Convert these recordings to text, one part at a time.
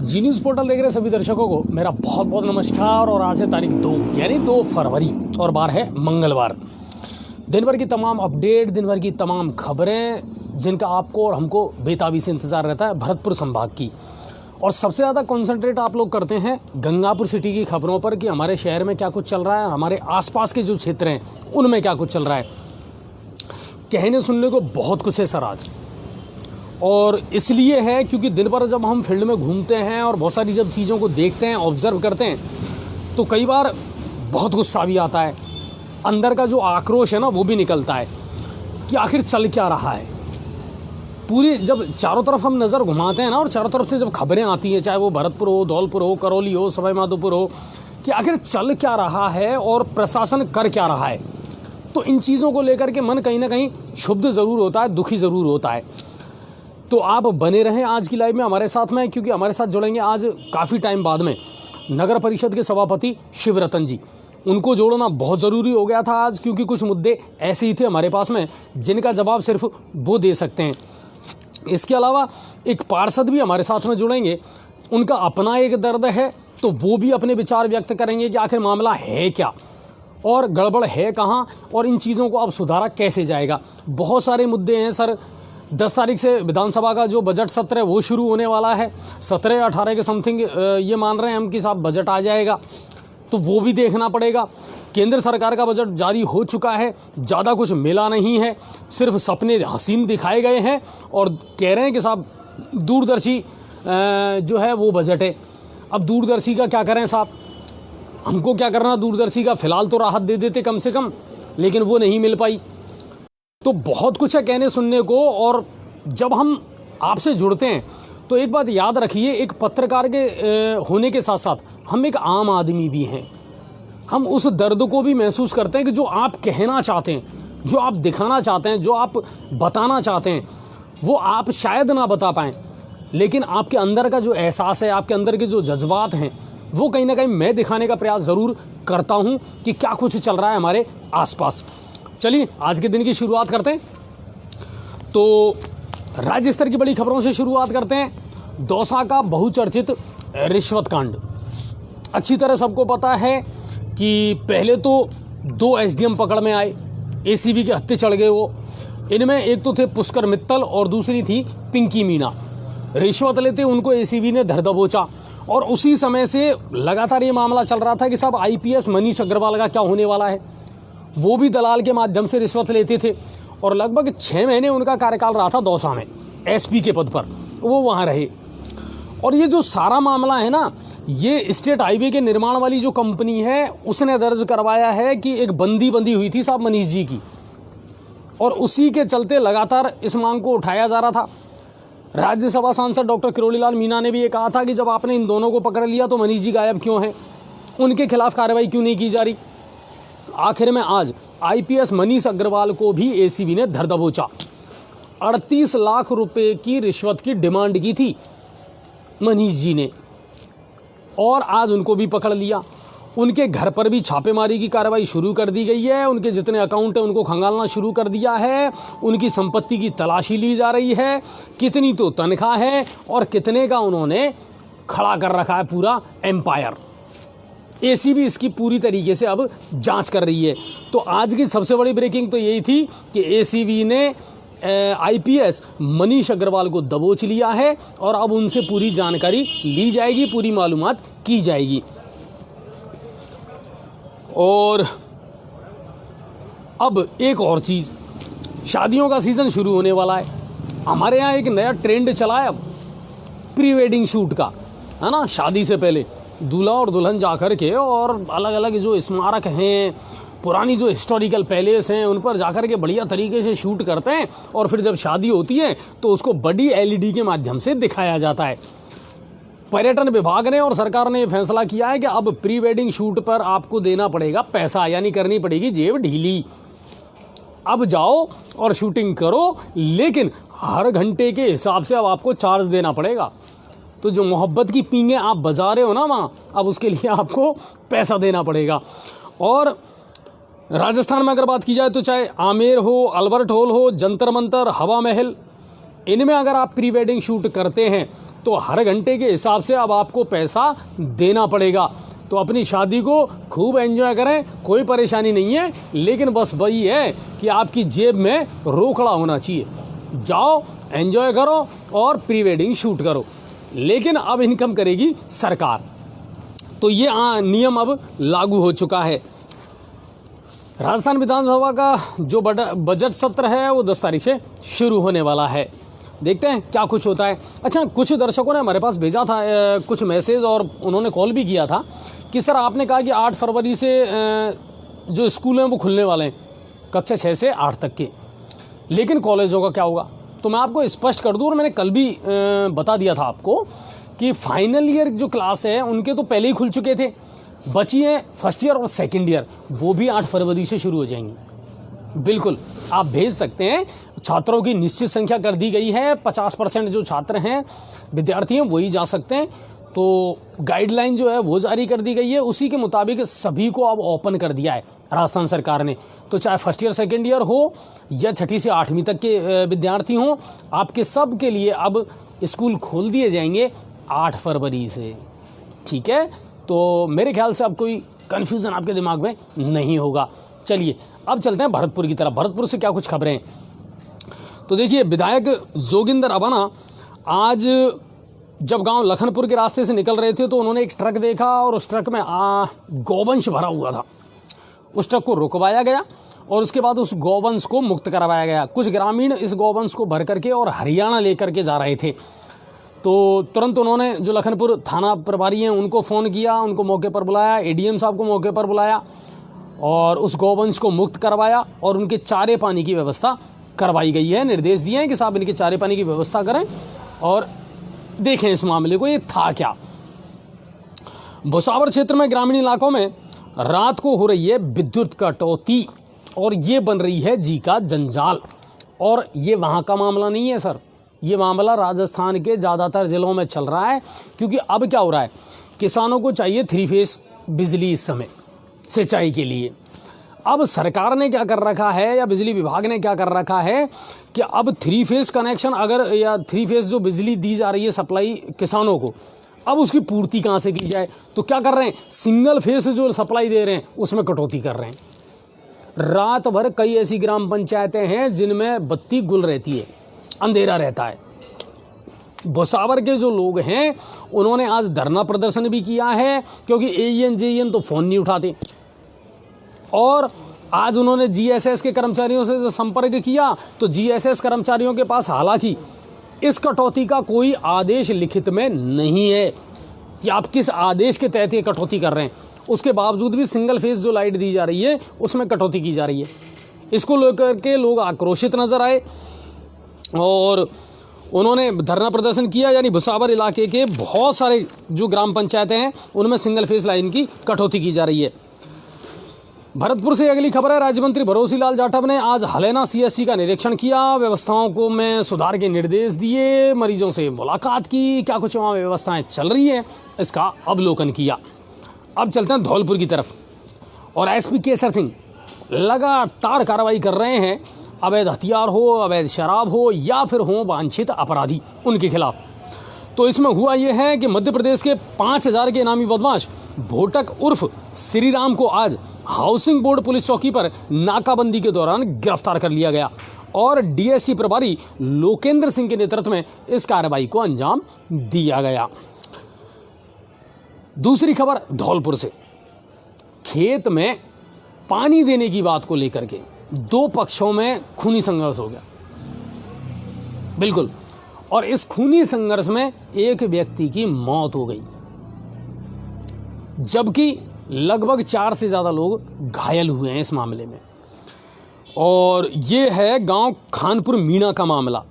जी news portal देख रहे सभी दर्शकों को मेरा बहुत बहुत नमस्कार। और आज है तारीख 2 यानी 2 फरवरी और बार है मंगलवार। दिन भर की तमाम अपडेट, दिन भर की तमाम खबरें जिनका आपको और हमको बेताबी से इंतज़ार रहता है भरतपुर संभाग की। और सबसे ज़्यादा कॉन्सेंट्रेट आप लोग करते हैं गंगापुर सिटी की खबरों पर कि हमारे शहर में क्या कुछ चल रहा है, हमारे आसपास के जो क्षेत्र हैं उनमें क्या कुछ चल रहा है। कहने सुनने को बहुत कुछ है सर आज, और इसलिए है क्योंकि दिन भर जब हम फील्ड में घूमते हैं और बहुत सारी जब चीज़ों को देखते हैं, ऑब्ज़र्व करते हैं, तो कई बार बहुत गुस्सा भी आता है, अंदर का जो आक्रोश है ना वो भी निकलता है कि आखिर चल क्या रहा है। पूरी जब चारों तरफ हम नज़र घुमाते हैं ना और चारों तरफ से जब खबरें आती हैं, चाहे वो भरतपुर हो, धौलपुर हो, करौली हो, सवाई माधोपुर हो, कि आखिर चल क्या रहा है और प्रशासन कर क्या रहा है, तो इन चीज़ों को लेकर के मन कहीं ना कहीं क्षुब्ध ज़रूर होता है, दुखी ज़रूर होता है। तो आप बने रहें आज की लाइव में हमारे साथ में, क्योंकि हमारे साथ जुड़ेंगे आज काफ़ी टाइम बाद में नगर परिषद के सभापति शिवरतन जी। उनको जोड़ना बहुत ज़रूरी हो गया था आज, क्योंकि कुछ मुद्दे ऐसे ही थे हमारे पास में जिनका जवाब सिर्फ वो दे सकते हैं। इसके अलावा एक पार्षद भी हमारे साथ में जुड़ेंगे, उनका अपना एक दर्द है, तो वो भी अपने विचार व्यक्त करेंगे कि आखिर मामला है क्या और गड़बड़ है कहाँ और इन चीज़ों को अब सुधारा कैसे जाएगा। बहुत सारे मुद्दे हैं सर। 10 तारीख से विधानसभा का जो बजट सत्र है वो शुरू होने वाला है। 17-18 के समथिंग ये मान रहे हैं हम कि साहब बजट आ जाएगा, तो वो भी देखना पड़ेगा। केंद्र सरकार का बजट जारी हो चुका है, ज़्यादा कुछ मिला नहीं है, सिर्फ सपने हसीन दिखाए गए हैं और कह रहे हैं कि साहब दूरदर्शी जो है वो बजट है। अब दूरदर्शी का क्या करें साहब, हमको क्या करना दूरदर्शी का, फ़िलहाल तो राहत दे देते कम से कम, लेकिन वो नहीं मिल पाई। तो बहुत कुछ है कहने सुनने को। और जब हम आपसे जुड़ते हैं तो एक बात याद रखिए, एक पत्रकार के होने के साथ साथ हम एक आम आदमी भी हैं। हम उस दर्द को भी महसूस करते हैं कि जो आप कहना चाहते हैं, जो आप दिखाना चाहते हैं, जो आप बताना चाहते हैं, वो आप शायद ना बता पाएँ, लेकिन आपके अंदर का जो एहसास है, आपके अंदर के जो जज्बात हैं, वो कहीं ना कहीं मैं दिखाने का प्रयास ज़रूर करता हूँ कि क्या कुछ चल रहा है हमारे आसपास। चलिए आज के दिन की शुरुआत करते हैं। तो राज्य स्तर की बड़ी खबरों से शुरुआत करते हैं। दौसा का बहुचर्चित रिश्वत कांड। अच्छी तरह सबको पता है कि पहले तो 2 एसडीएम पकड़ में आए, एसीबी के हत्थे चढ़ गए वो। इनमें एक तो थे पुष्कर मित्तल और दूसरी थी पिंकी मीणा। रिश्वत लेते उनको एसीबी ने धर दबोचा और उसी समय से लगातार ये मामला चल रहा था कि साहब आईपीएस मनीष अग्रवाल का क्या होने वाला है। वो भी दलाल के माध्यम से रिश्वत लेते थे और लगभग 6 महीने उनका कार्यकाल रहा था दौसा में एसपी के पद पर, वो वहाँ रहे। और ये जो सारा मामला है ना, ये स्टेट हाईवे के निर्माण वाली जो कंपनी है उसने दर्ज करवाया है कि एक बंदी हुई थी साहब मनीष जी की, और उसी के चलते लगातार इस मांग को उठाया जा रहा था। राज्यसभा सांसद डॉक्टर किरोड़ीलाल मीणा ने भी ये कहा था कि जब आपने इन दोनों को पकड़ लिया तो मनीष जी गायब क्यों हैं, उनके खिलाफ कार्रवाई क्यों नहीं की जा रही। आखिर में आज आईपीएस मनीष अग्रवाल को भी एसीबी ने धर दबोचा। 38 लाख रुपए की रिश्वत की डिमांड की थी मनीष जी ने और आज उनको भी पकड़ लिया। उनके घर पर भी छापेमारी की कार्रवाई शुरू कर दी गई है। उनके जितने अकाउंट हैं उनको खंगालना शुरू कर दिया है। उनकी संपत्ति की तलाशी ली जा रही है, कितनी तो तनख्वाह है और कितने का उन्होंने खड़ा कर रखा है पूरा एम्पायर। एसीबी इसकी पूरी तरीके से अब जांच कर रही है। तो आज की सबसे बड़ी ब्रेकिंग तो यही थी कि एसीबी ने आईपीएस मनीष अग्रवाल को दबोच लिया है और अब उनसे पूरी जानकारी ली जाएगी, पूरी मालूमात की जाएगी। और अब एक और चीज़, शादियों का सीज़न शुरू होने वाला है। हमारे यहाँ एक नया ट्रेंड चला है अब प्री वेडिंग शूट का, है ना। शादी से पहले दूल्हा और दुल्हन जाकर के और अलग अलग जो स्मारक हैं, पुरानी जो हिस्टोरिकल पैलेस हैं, उन पर जाकर के बढ़िया तरीके से शूट करते हैं और फिर जब शादी होती है तो उसको बड़ी एलईडी के माध्यम से दिखाया जाता है। पर्यटन विभाग ने और सरकार ने फैसला किया है कि अब प्री वेडिंग शूट पर आपको देना पड़ेगा पैसा, यानी करनी पड़ेगी जेब ढीली। अब जाओ और शूटिंग करो, लेकिन हर घंटे के हिसाब से अब आपको चार्ज देना पड़ेगा। तो जो मोहब्बत की पींगे आप बजा रहे हो ना वहाँ, अब उसके लिए आपको पैसा देना पड़ेगा। और राजस्थान में अगर बात की जाए तो चाहे आमेर हो, अल्बर्ट हॉल हो, जंतर मंतर, हवा महल, इनमें अगर आप प्री वेडिंग शूट करते हैं तो तो हर घंटे के हिसाब से अब आपको पैसा देना पड़ेगा। तो अपनी शादी को खूब एंजॉय करें, कोई परेशानी नहीं है, लेकिन बस वही है कि आपकी जेब में रोकड़ा होना चाहिए। जाओ एंजॉय करो और प्री वेडिंग शूट करो, लेकिन अब इनकम करेगी सरकार। तो ये नियम अब लागू हो चुका है। राजस्थान विधानसभा का जो बजट सत्र है वो 10 तारीख से शुरू होने वाला है। देखते हैं क्या कुछ होता है। अच्छा, कुछ दर्शकों ने हमारे पास भेजा था कुछ मैसेज और उन्होंने कॉल भी किया था कि सर आपने कहा कि 8 फरवरी से जो स्कूल हैं वो खुलने वाले हैं, कक्षा 6 से 8 तक के, लेकिन कॉलेजों का क्या होगा। तो मैं आपको स्पष्ट कर दूं, और मैंने कल भी बता दिया था आपको कि फाइनल ईयर जो क्लास है उनके तो पहले ही खुल चुके थे, बची हैं फर्स्ट ईयर और सेकेंड ईयर, वो भी 8 फरवरी से शुरू हो जाएंगी। बिल्कुल आप भेज सकते हैं। छात्रों की निश्चित संख्या कर दी गई है, 50% जो छात्र हैं विद्यार्थी हैं वही जा सकते हैं। तो गाइडलाइन जो है वो जारी कर दी गई है, उसी के मुताबिक सभी को अब ओपन कर दिया है राजस्थान सरकार ने। तो चाहे फर्स्ट ईयर सेकेंड ईयर हो या 6ठी से 8वीं तक के विद्यार्थी हों, आपके सब के लिए अब स्कूल खोल दिए जाएंगे 8 फरवरी से। ठीक है, तो मेरे ख्याल से अब कोई कन्फ्यूज़न आपके दिमाग में नहीं होगा। चलिए अब चलते हैं भरतपुर की तरफ। भरतपुर से क्या कुछ खबरें हैं। तो देखिए, विधायक जोगिंदर अबाना आज जब गांव लखनपुर के रास्ते से निकल रहे थे तो उन्होंने एक ट्रक देखा और उस ट्रक में गौवंश भरा हुआ था। उस ट्रक को रुकवाया गया और उसके बाद उस गौवंश को मुक्त करवाया गया। कुछ ग्रामीण इस गौवंश को भर करके और हरियाणा लेकर के जा रहे थे। तो तुरंत उन्होंने जो लखनपुर थाना प्रभारी हैं उनको फ़ोन किया, उनको मौके पर बुलाया, एडीएम साहब को मौके पर बुलाया और उस गौवंश को मुक्त करवाया और उनके चारे पानी की व्यवस्था करवाई गई है। निर्देश दिए हैं कि साहब इनके चारे पानी की व्यवस्था करें और देखें इस मामले को, ये था क्या। भुसावर क्षेत्र में ग्रामीण इलाकों में रात को हो रही है विद्युत कटौती और ये बन रही है जी का जंजाल। और ये वहाँ का मामला नहीं है सर, ये मामला राजस्थान के ज़्यादातर ज़िलों में चल रहा है। क्योंकि अब क्या हो रहा है, किसानों को चाहिए 3 फेस बिजली इस समय सिंचाई के लिए। अब सरकार ने क्या कर रखा है या बिजली विभाग ने क्या कर रखा है कि अब 3 फेस कनेक्शन अगर या 3 फेस जो बिजली दी जा रही है सप्लाई किसानों को, अब उसकी पूर्ति कहाँ से की जाए। तो क्या कर रहे हैं, सिंगल फेस जो सप्लाई दे रहे हैं उसमें कटौती कर रहे हैं। रात भर कई ऐसी ग्राम पंचायतें हैं जिनमें बत्ती गुल रहती है, अंधेरा रहता है। भुसावर के जो लोग हैं उन्होंने आज धरना प्रदर्शन भी किया है, क्योंकि एईएन जेईएन तो फ़ोन नहीं उठाते। और आज उन्होंने जीएसएस के कर्मचारियों से संपर्क किया तो जीएसएस कर्मचारियों के पास हालांकि इस कटौती का कोई आदेश लिखित में नहीं है कि आप किस आदेश के तहत ये कटौती कर रहे हैं, उसके बावजूद भी सिंगल फेस जो लाइट दी जा रही है उसमें कटौती की जा रही है। इसको लेकर के लोग आक्रोशित नजर आए और उन्होंने धरना प्रदर्शन किया। यानी भुसावर इलाके के बहुत सारे जो ग्राम पंचायतें हैं उनमें सिंगल फेस लाइन की कटौती की जा रही है। भरतपुर से अगली खबर है। राज्य मंत्री भरोसी लाल जाटव ने आज हलेना सीएससी का निरीक्षण किया, व्यवस्थाओं को में सुधार के निर्देश दिए, मरीजों से मुलाकात की, क्या कुछ वहाँ व्यवस्थाएं चल रही हैं इसका अवलोकन किया। अब चलते हैं धौलपुर की तरफ और एसपी केसर सिंह लगातार कार्रवाई कर रहे हैं। अवैध हथियार हो, अवैध शराब हो या फिर हो वांछित अपराधी, उनके खिलाफ। तो इसमें हुआ यह है कि मध्य प्रदेश के 5000 के इनामी बदमाश भोटक उर्फ श्री राम को आज हाउसिंग बोर्ड पुलिस चौकी पर नाकाबंदी के दौरान गिरफ्तार कर लिया गया और डीएसपी प्रभारी लोकेंद्र सिंह के नेतृत्व में इस कार्रवाई को अंजाम दिया गया। दूसरी खबर धौलपुर से। खेत में पानी देने की बात को लेकर के 2 पक्षों में खूनी संघर्ष हो गया। बिल्कुल, और इस खूनी संघर्ष में एक व्यक्ति की मौत हो गई, जबकि लगभग 4 से ज़्यादा लोग घायल हुए हैं इस मामले में। और ये है गांव खानपुर मीणा का मामला।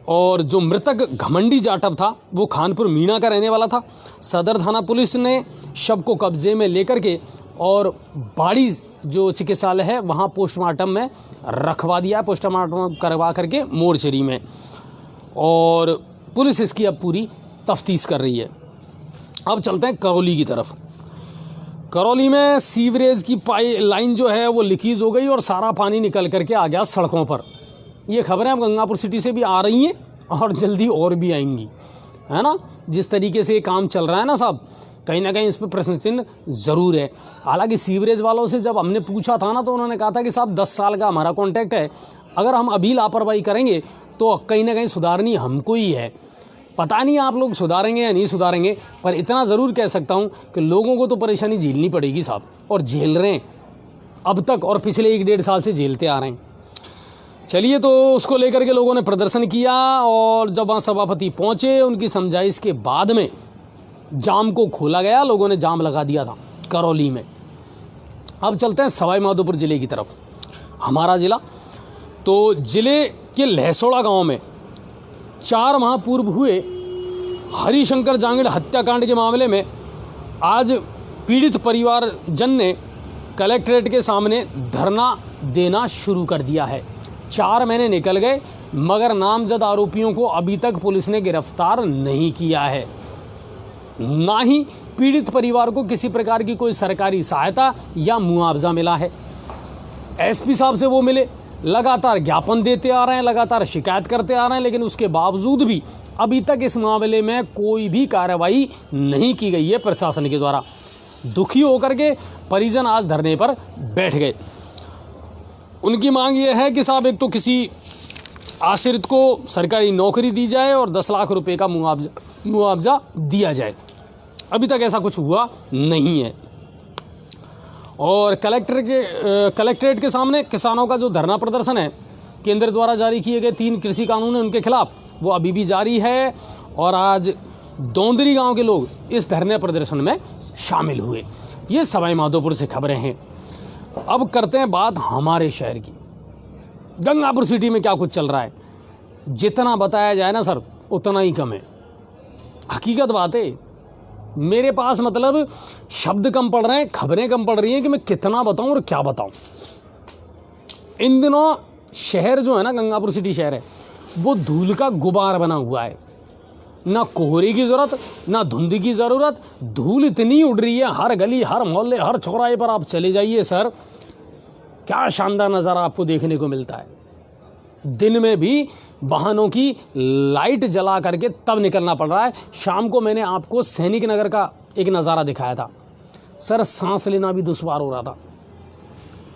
और जो मृतक घमंडी जाटव था वो खानपुर मीणा का रहने वाला था। सदर थाना पुलिस ने शव को कब्जे में लेकर के और बाड़ी जो चिकित्सालय है वहाँ पोस्टमार्टम में रखवा दिया, पोस्टमार्टम करवा करके मोर्चरी में। और पुलिस इसकी अब पूरी तफ्तीश कर रही है। अब चलते हैं करौली की तरफ। करौली में सीवरेज की लाइन जो है वो लीकेज हो गई और सारा पानी निकल करके आ गया सड़कों पर। ये खबरें अब गंगापुर सिटी से भी आ रही हैं और जल्दी और भी आएंगी। है ना, जिस तरीके से ये काम चल रहा है ना साहब, कहीं ना कहीं इस पर प्रश्न चिन्ह ज़रूर है। हालांकि सीवरेज वालों से जब हमने पूछा था ना, तो उन्होंने कहा था कि साहब 10 साल का हमारा कॉन्ट्रैक्ट है, अगर हम अभी लापरवाही करेंगे तो कहीं ना कहीं सुधारनी हमको ही है। पता नहीं आप लोग सुधारेंगे या नहीं सुधारेंगे, पर इतना ज़रूर कह सकता हूँ कि लोगों को तो परेशानी झेलनी पड़ेगी साहब, और झेल रहे हैं अब तक, और पिछले 1-1.5 साल से झेलते आ रहे हैं। चलिए, तो उसको लेकर के लोगों ने प्रदर्शन किया, और जब वहाँ सभापति पहुँचे, उनकी समझाइश के बाद में जाम को खोला गया। लोगों ने जाम लगा दिया था करौली में। अब चलते हैं सवाई माधोपुर ज़िले की तरफ, हमारा ज़िला। तो ज़िले के लहसोड़ा गांव में 4 माह पूर्व हुए हरिशंकर जांगड़ हत्याकांड के मामले में आज पीड़ित परिवारजन ने कलेक्ट्रेट के सामने धरना देना शुरू कर दिया है। 4 महीने निकल गए, मगर नामजद आरोपियों को अभी तक पुलिस ने गिरफ्तार नहीं किया है। ना ही पीड़ित परिवार को किसी प्रकार की कोई सरकारी सहायता या मुआवजा मिला है। एसपी साहब से वो मिले, लगातार ज्ञापन देते आ रहे हैं, लगातार शिकायत करते आ रहे हैं, लेकिन उसके बावजूद भी अभी तक इस मामले में कोई भी कार्रवाई नहीं की गई है प्रशासन के द्वारा। दुखी होकर के परिजन आज धरने पर बैठ गए। उनकी मांग ये है कि साहब, एक तो किसी आश्रित को सरकारी नौकरी दी जाए और 10 लाख रुपए का मुआवजा दिया जाए। अभी तक ऐसा कुछ हुआ नहीं है। और कलेक्ट्रेट के सामने किसानों का जो धरना प्रदर्शन है, केंद्र द्वारा जारी किए गए 3 कृषि कानून हैं उनके खिलाफ, वो अभी भी जारी है। और आज दौंदरी गांव के लोग इस धरने प्रदर्शन में शामिल हुए। ये सवाई माधोपुर से खबरें हैं। अब करते हैं बात हमारे शहर की। गंगापुर सिटी में क्या कुछ चल रहा है, जितना बताया जाए ना सर, उतना ही कम है। हकीकत बात है, मेरे पास मतलब शब्द कम पड़ रहे हैं, खबरें कम पड़ रही हैं कि मैं कितना बताऊं और क्या बताऊं। इन दिनों शहर जो है ना, गंगापुर सिटी शहर है, वो धूल का गुबार बना हुआ है। ना कोहरे की ज़रूरत, ना धुंध की ज़रूरत, धूल इतनी उड़ रही है, हर गली, हर मोहल्ले, हर चौराहे पर आप चले जाइए सर, क्या शानदार नज़ारा आपको देखने को मिलता है। दिन में भी वाहनों की लाइट जला करके तब निकलना पड़ रहा है। शाम को मैंने आपको सैनिक नगर का एक नज़ारा दिखाया था सर, सांस लेना भी दुश्वार हो रहा था।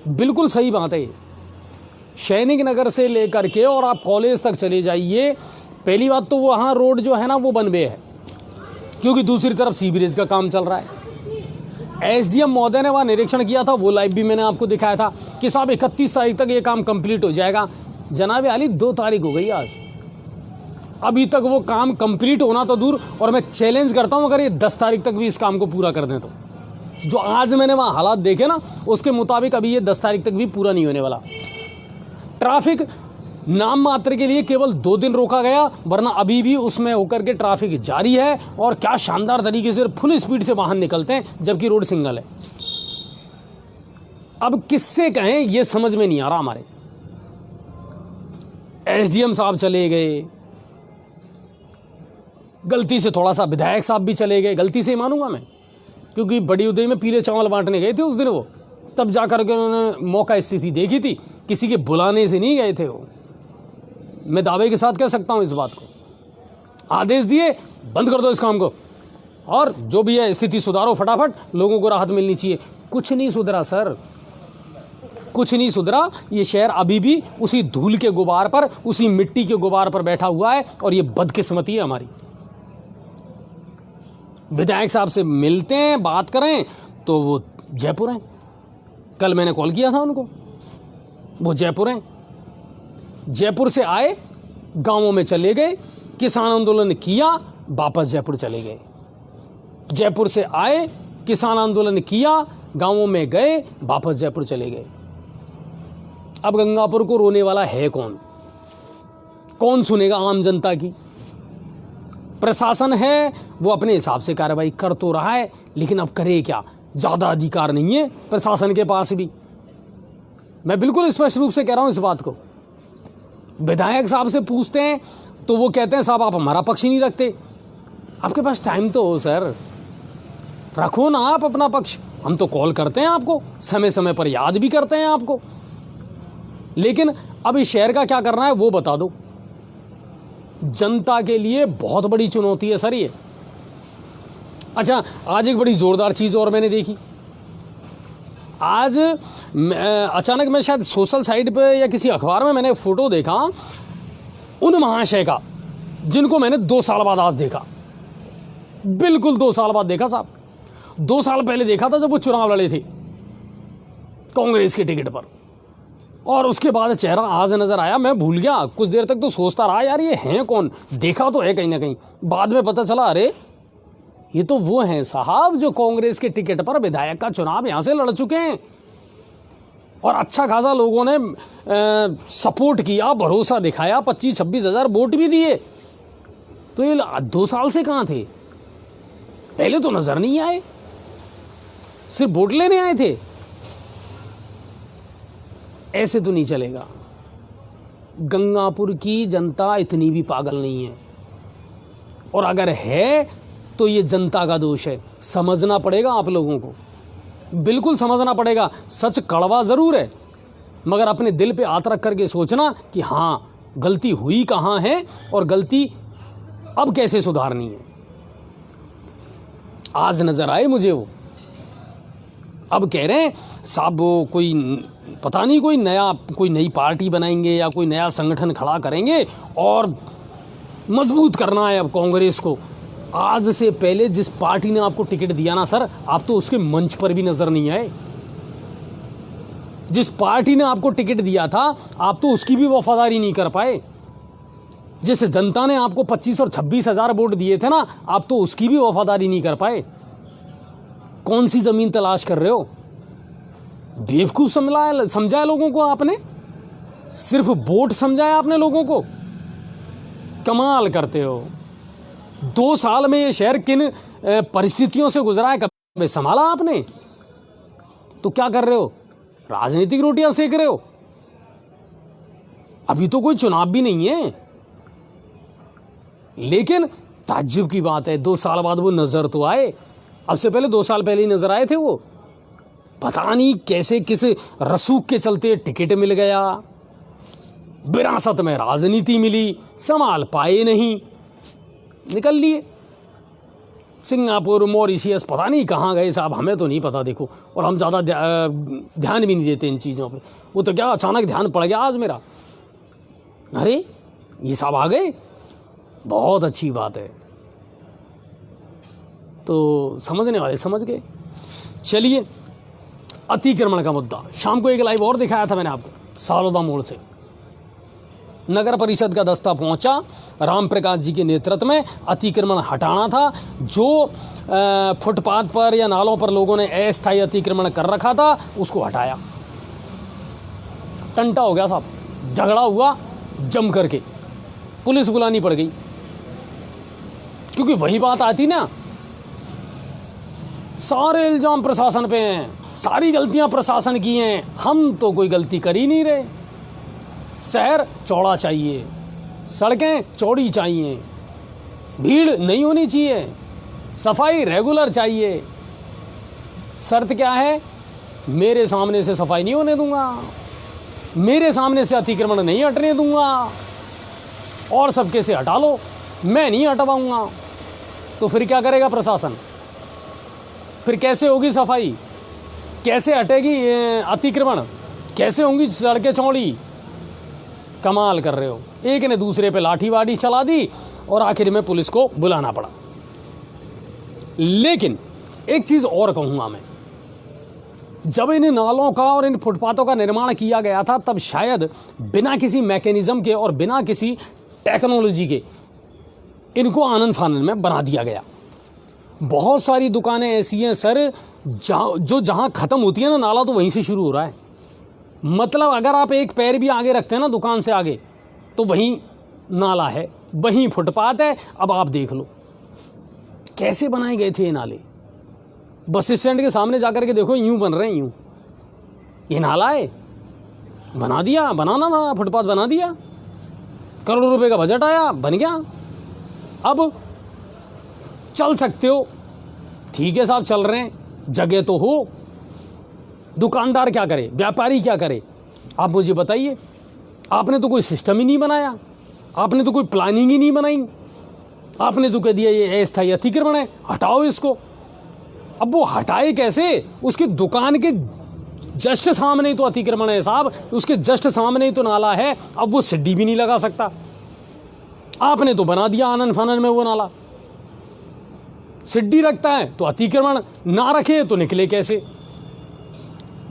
बिल्कुल सही बात है। सैनिक नगर से लेकर के और आप कॉलेज तक चले जाइए, पहली बात तो वहाँ रोड जो है ना वो बनवे है, क्योंकि दूसरी तरफ सीवरेज का काम चल रहा है। एसडीएम महोदय ने वहाँ निरीक्षण किया था, वो लाइव भी मैंने आपको दिखाया था कि साहब 31 तारीख तक ये काम कंप्लीट हो जाएगा। जनाब आली 2 तारीख हो गई आज, अभी तक वो काम कंप्लीट होना तो दूर, और मैं चैलेंज करता हूँ अगर ये 10 तारीख तक भी इस काम को पूरा कर दें तो, जो आज मैंने वहाँ हालात देखे ना उसके मुताबिक अभी ये 10 तारीख तक भी पूरा नहीं होने वाला। ट्रैफिक नाम मात्र के लिए केवल 2 दिन रोका गया, वरना अभी भी उसमें होकर के ट्रैफिक जारी है। और क्या शानदार तरीके से फुल स्पीड से वाहन निकलते हैं, जबकि रोड सिंगल है। अब किससे कहें ये समझ में नहीं आ रहा। हमारे एसडीएम साहब चले गए, गलती से थोड़ा सा विधायक साहब भी चले गए, गलती से ही मानूंगा मैं, क्योंकि बड़ी उदय में पीले चावल बांटने गए थे उस दिन वो, तब जाकर के उन्होंने मौका स्थिति देखी थी, किसी के बुलाने से नहीं गए थे वो। मैं दावे के साथ कह सकता हूं इस बात को। आदेश दिए, बंद कर दो इस काम को, और जो भी है स्थिति सुधारो फटाफट, लोगों को राहत मिलनी चाहिए। कुछ नहीं सुधरा सर, कुछ नहीं सुधरा। ये शहर अभी भी उसी धूल के गुबार पर, उसी मिट्टी के गुबार पर बैठा हुआ है, और ये बदकिस्मती है हमारी। विधायक साहब से मिलते हैं, बात करें तो वो जयपुर हैं। कल मैंने कॉल किया था उनको, वो जयपुर हैं। जयपुर से आए, गांवों में चले गए, किसान आंदोलन किया, वापस जयपुर चले गए। जयपुर से आए, किसान आंदोलन किया, गांवों में गए, वापस जयपुर चले गए। अब गंगापुर को रोने वाला है कौन? कौन सुनेगा आम जनता की? प्रशासन है वो अपने हिसाब से कार्रवाई कर तो रहा है, लेकिन अब करे क्या? ज़्यादा अधिकार नहीं है प्रशासन के पास भी। मैं बिल्कुल स्पष्ट रूप से कह रहा हूं इस बात को। विधायक साहब से पूछते हैं तो वो कहते हैं साहब आप हमारा पक्ष ही नहीं रखते। आपके पास टाइम तो हो सर, रखो ना आप अपना पक्ष। हम तो कॉल करते हैं आपको, समय समय पर याद भी करते हैं आपको, लेकिन अब इस शहर का क्या करना है वो बता दो। जनता के लिए बहुत बड़ी चुनौती है सर ये। अच्छा, आज एक बड़ी ज़ोरदार चीज़ और मैंने देखी। आज अचानक मैं शायद सोशल साइट पे या किसी अखबार में मैंने फ़ोटो देखा उन महाशय का जिनको मैंने 2 साल बाद आज देखा। बिल्कुल 2 साल बाद देखा साहब। 2 साल पहले देखा था जब वो चुनाव लड़े थे कांग्रेस के टिकट पर, और उसके बाद चेहरा आज नज़र आया। मैं भूल गया, कुछ देर तक तो सोचता रहा यार ये हैं कौन, देखा तो है कहीं ना कहीं, बाद में पता चला अरे ये तो वो हैं साहब जो कांग्रेस के टिकट पर विधायक का चुनाव यहाँ से लड़ चुके हैं, और अच्छा खासा लोगों ने सपोर्ट किया, भरोसा दिखाया, 25-26 हज़ार वोट भी दिए। तो ये 2 साल से कहाँ थे? पहले तो नज़र नहीं आए, सिर्फ वोट लेने आए थे। ऐसे तो नहीं चलेगा। गंगापुर की जनता इतनी भी पागल नहीं है, और अगर है तो ये जनता का दोष है। समझना पड़ेगा आप लोगों को, बिल्कुल समझना पड़ेगा। सच कड़वा ज़रूर है, मगर अपने दिल पे हाथ रख करके सोचना कि हाँ गलती हुई कहाँ है और गलती अब कैसे सुधारनी है। आज नज़र आए मुझे वो। अब कह रहे हैं साहब वो कोई पता नहीं कोई नई पार्टी बनाएंगे या कोई नया संगठन खड़ा करेंगे और मजबूत करना है अब कांग्रेस को। आज से पहले जिस पार्टी ने आपको टिकट दिया ना सर, आप तो उसके मंच पर भी नजर नहीं आए। जिस पार्टी ने आपको टिकट दिया था आप तो उसकी भी वफादारी नहीं कर पाए। जिस जनता ने आपको 25 और 26 हज़ार वोट दिए थे ना, आप तो उसकी भी वफादारी नहीं कर पाए। कौन सी जमीन तलाश कर रहे हो? बेवकूफ समझाया लोगों को आपने, सिर्फ वोट समझाया आपने लोगों को। कमाल करते हो। 2 साल में ये शहर किन परिस्थितियों से गुजरा है कभी संभाला आपने? तो क्या कर रहे हो? राजनीतिक रोटियां सेक रहे हो। अभी तो कोई चुनाव भी नहीं है, लेकिन ताज्जुब की बात है 2 साल बाद वो नजर तो आए। अब से पहले 2 साल पहले ही नजर आए थे वो। पता नहीं कैसे किस रसूख के चलते टिकट मिल गया, विरासत में राजनीति मिली, संभाल पाए नहीं, निकल लिए सिंगापुर, मॉरिशियस, पता नहीं कहाँ गए साहब, हमें तो नहीं पता। देखो, और हम ज़्यादा ध्यान भी नहीं देते इन चीज़ों पे। वो तो क्या अचानक ध्यान पड़ गया आज मेरा, अरे ये साहब आ गए, बहुत अच्छी बात है। तो समझने वाले समझ गए। चलिए, अतिक्रमण का मुद्दा, शाम को एक लाइव और दिखाया था मैंने आपको सालोदा मोड़ से। नगर परिषद का दस्ता पहुंचा, राम प्रकाश जी के नेतृत्व में अतिक्रमण हटाना था। जो फुटपाथ पर या नालों पर लोगों ने अस्थायी अतिक्रमण कर रखा था उसको हटाया। टंटा हो गया साहब, झगड़ा हुआ जम करके, पुलिस बुलानी पड़ गई। क्योंकि वही बात आती ना, सारे इल्जाम प्रशासन पे हैं, सारी गलतियां प्रशासन की हैं, हम तो कोई गलती कर ही नहीं रहे। शहर चौड़ा चाहिए, सड़कें चौड़ी चाहिए, भीड़ नहीं होनी चाहिए, सफाई रेगुलर चाहिए। शर्त क्या है? मेरे सामने से सफाई नहीं होने दूंगा, मेरे सामने से अतिक्रमण नहीं हटने दूंगा, और सबके से हटा लो, मैं नहीं हटवाऊंगा। तो फिर क्या करेगा प्रशासन? फिर कैसे होगी सफाई? कैसे हटेगी अतिक्रमण? कैसे होंगी सड़कें चौड़ी? कमाल कर रहे हो। एक ने दूसरे पे लाठी वाठी चला दी और आखिर में पुलिस को बुलाना पड़ा। लेकिन एक चीज़ और कहूँगा मैं, जब इन नालों का और इन फुटपाथों का निर्माण किया गया था तब शायद बिना किसी मैकेनिज्म के और बिना किसी टेक्नोलॉजी के इनको आनन फानन में बना दिया गया। बहुत सारी दुकानें ऐसी हैं सर जहाँ ख़त्म होती है ना नाला, तो वहीं से शुरू हो रहा है। मतलब अगर आप एक पैर भी आगे रखते हैं ना दुकान से आगे, तो वहीं नाला है, वहीं फुटपाथ है। अब आप देख लो कैसे बनाए गए थे ये नाले। बस स्टैंड के सामने जाकर के देखो, यूं बन रहे हैं, यूं। ये नाला है, बना दिया, बनाना था, फुटपाथ बना दिया, करोड़ों रुपए का बजट आया, बन गया। अब चल सकते हो, ठीक है साहब, चल रहे हैं, जगह तो हो। दुकानदार क्या करे, व्यापारी क्या करे? आप मुझे बताइए। आपने तो कोई सिस्टम ही नहीं बनाया। आपने तो कोई प्लानिंग ही नहीं बनाई, आपने तो कह दिया ये अस्थायी अतिक्रमण है, हटाओ इसको। अब वो हटाए कैसे? उसकी दुकान के जस्ट सामने ही तो अतिक्रमण है साहब, उसके जस्ट सामने ही तो नाला है, अब वो सिड्डी भी नहीं लगा सकता। आपने तो बना दिया आनन फानन में वो नाला, सिड्डी रखता है तो अतिक्रमण, ना रखे तो निकले कैसे?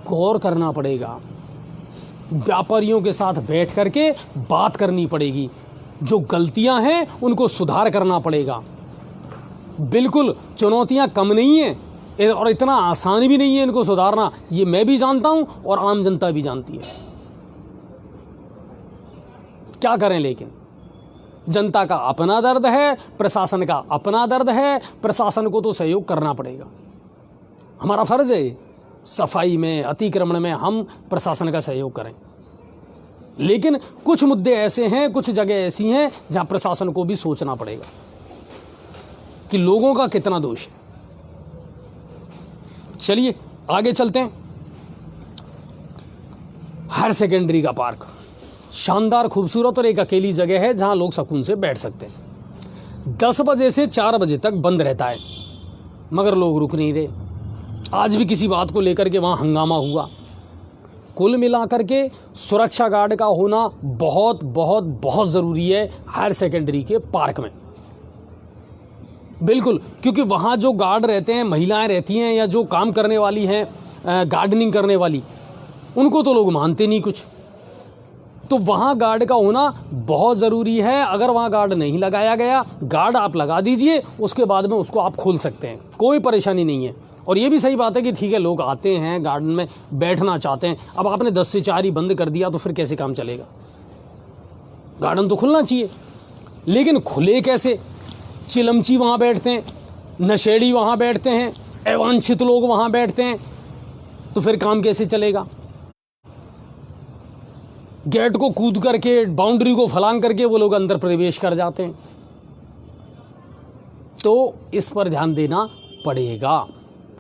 गौर करना पड़ेगा, व्यापारियों के साथ बैठ करके बात करनी पड़ेगी, जो गलतियां हैं उनको सुधार करना पड़ेगा। बिल्कुल चुनौतियां कम नहीं हैं और इतना आसान भी नहीं है इनको सुधारना, ये मैं भी जानता हूं और आम जनता भी जानती है। क्या करें? लेकिन जनता का अपना दर्द है, प्रशासन का अपना दर्द है, प्रशासन को तो सहयोग करना पड़ेगा। हमारा फर्ज है सफाई में, अतिक्रमण में हम प्रशासन का सहयोग करें। लेकिन कुछ मुद्दे ऐसे हैं, कुछ जगह ऐसी हैं जहां प्रशासन को भी सोचना पड़ेगा कि लोगों का कितना दोष है। चलिए आगे चलते हैं। हायर सेकेंडरी का पार्क शानदार, खूबसूरत और एक अकेली जगह है जहां लोग सुकून से बैठ सकते हैं। 10 बजे से 4 बजे तक बंद रहता है, मगर लोग रुक नहीं रहे। आज भी किसी बात को लेकर के वहां हंगामा हुआ। कुल मिलाकर के सुरक्षा गार्ड का होना बहुत बहुत बहुत ज़रूरी है हायर सेकेंडरी के पार्क में। बिल्कुल, क्योंकि वहाँ जो गार्ड रहते हैं, महिलाएं रहती हैं या जो काम करने वाली हैं, गार्डनिंग करने वाली, उनको तो लोग मानते नहीं कुछ। तो वहाँ गार्ड का होना बहुत ज़रूरी है। अगर वहाँ गार्ड नहीं लगाया गया, गार्ड आप लगा दीजिए, उसके बाद में उसको आप खोल सकते हैं, कोई परेशानी नहीं है। और ये भी सही बात है कि ठीक है, लोग आते हैं गार्डन में बैठना चाहते हैं। अब आपने 10 से 4 ही बंद कर दिया तो फिर कैसे काम चलेगा? गार्डन तो खुलना चाहिए, लेकिन खुले कैसे? चिलमची वहाँ बैठते हैं, नशेड़ी वहाँ बैठते हैं, अवांछित लोग वहाँ बैठते हैं, तो फिर काम कैसे चलेगा? गेट को कूद करके, बाउंड्री को फलांग करके वो लोग अंदर प्रवेश कर जाते हैं। तो इस पर ध्यान देना पड़ेगा।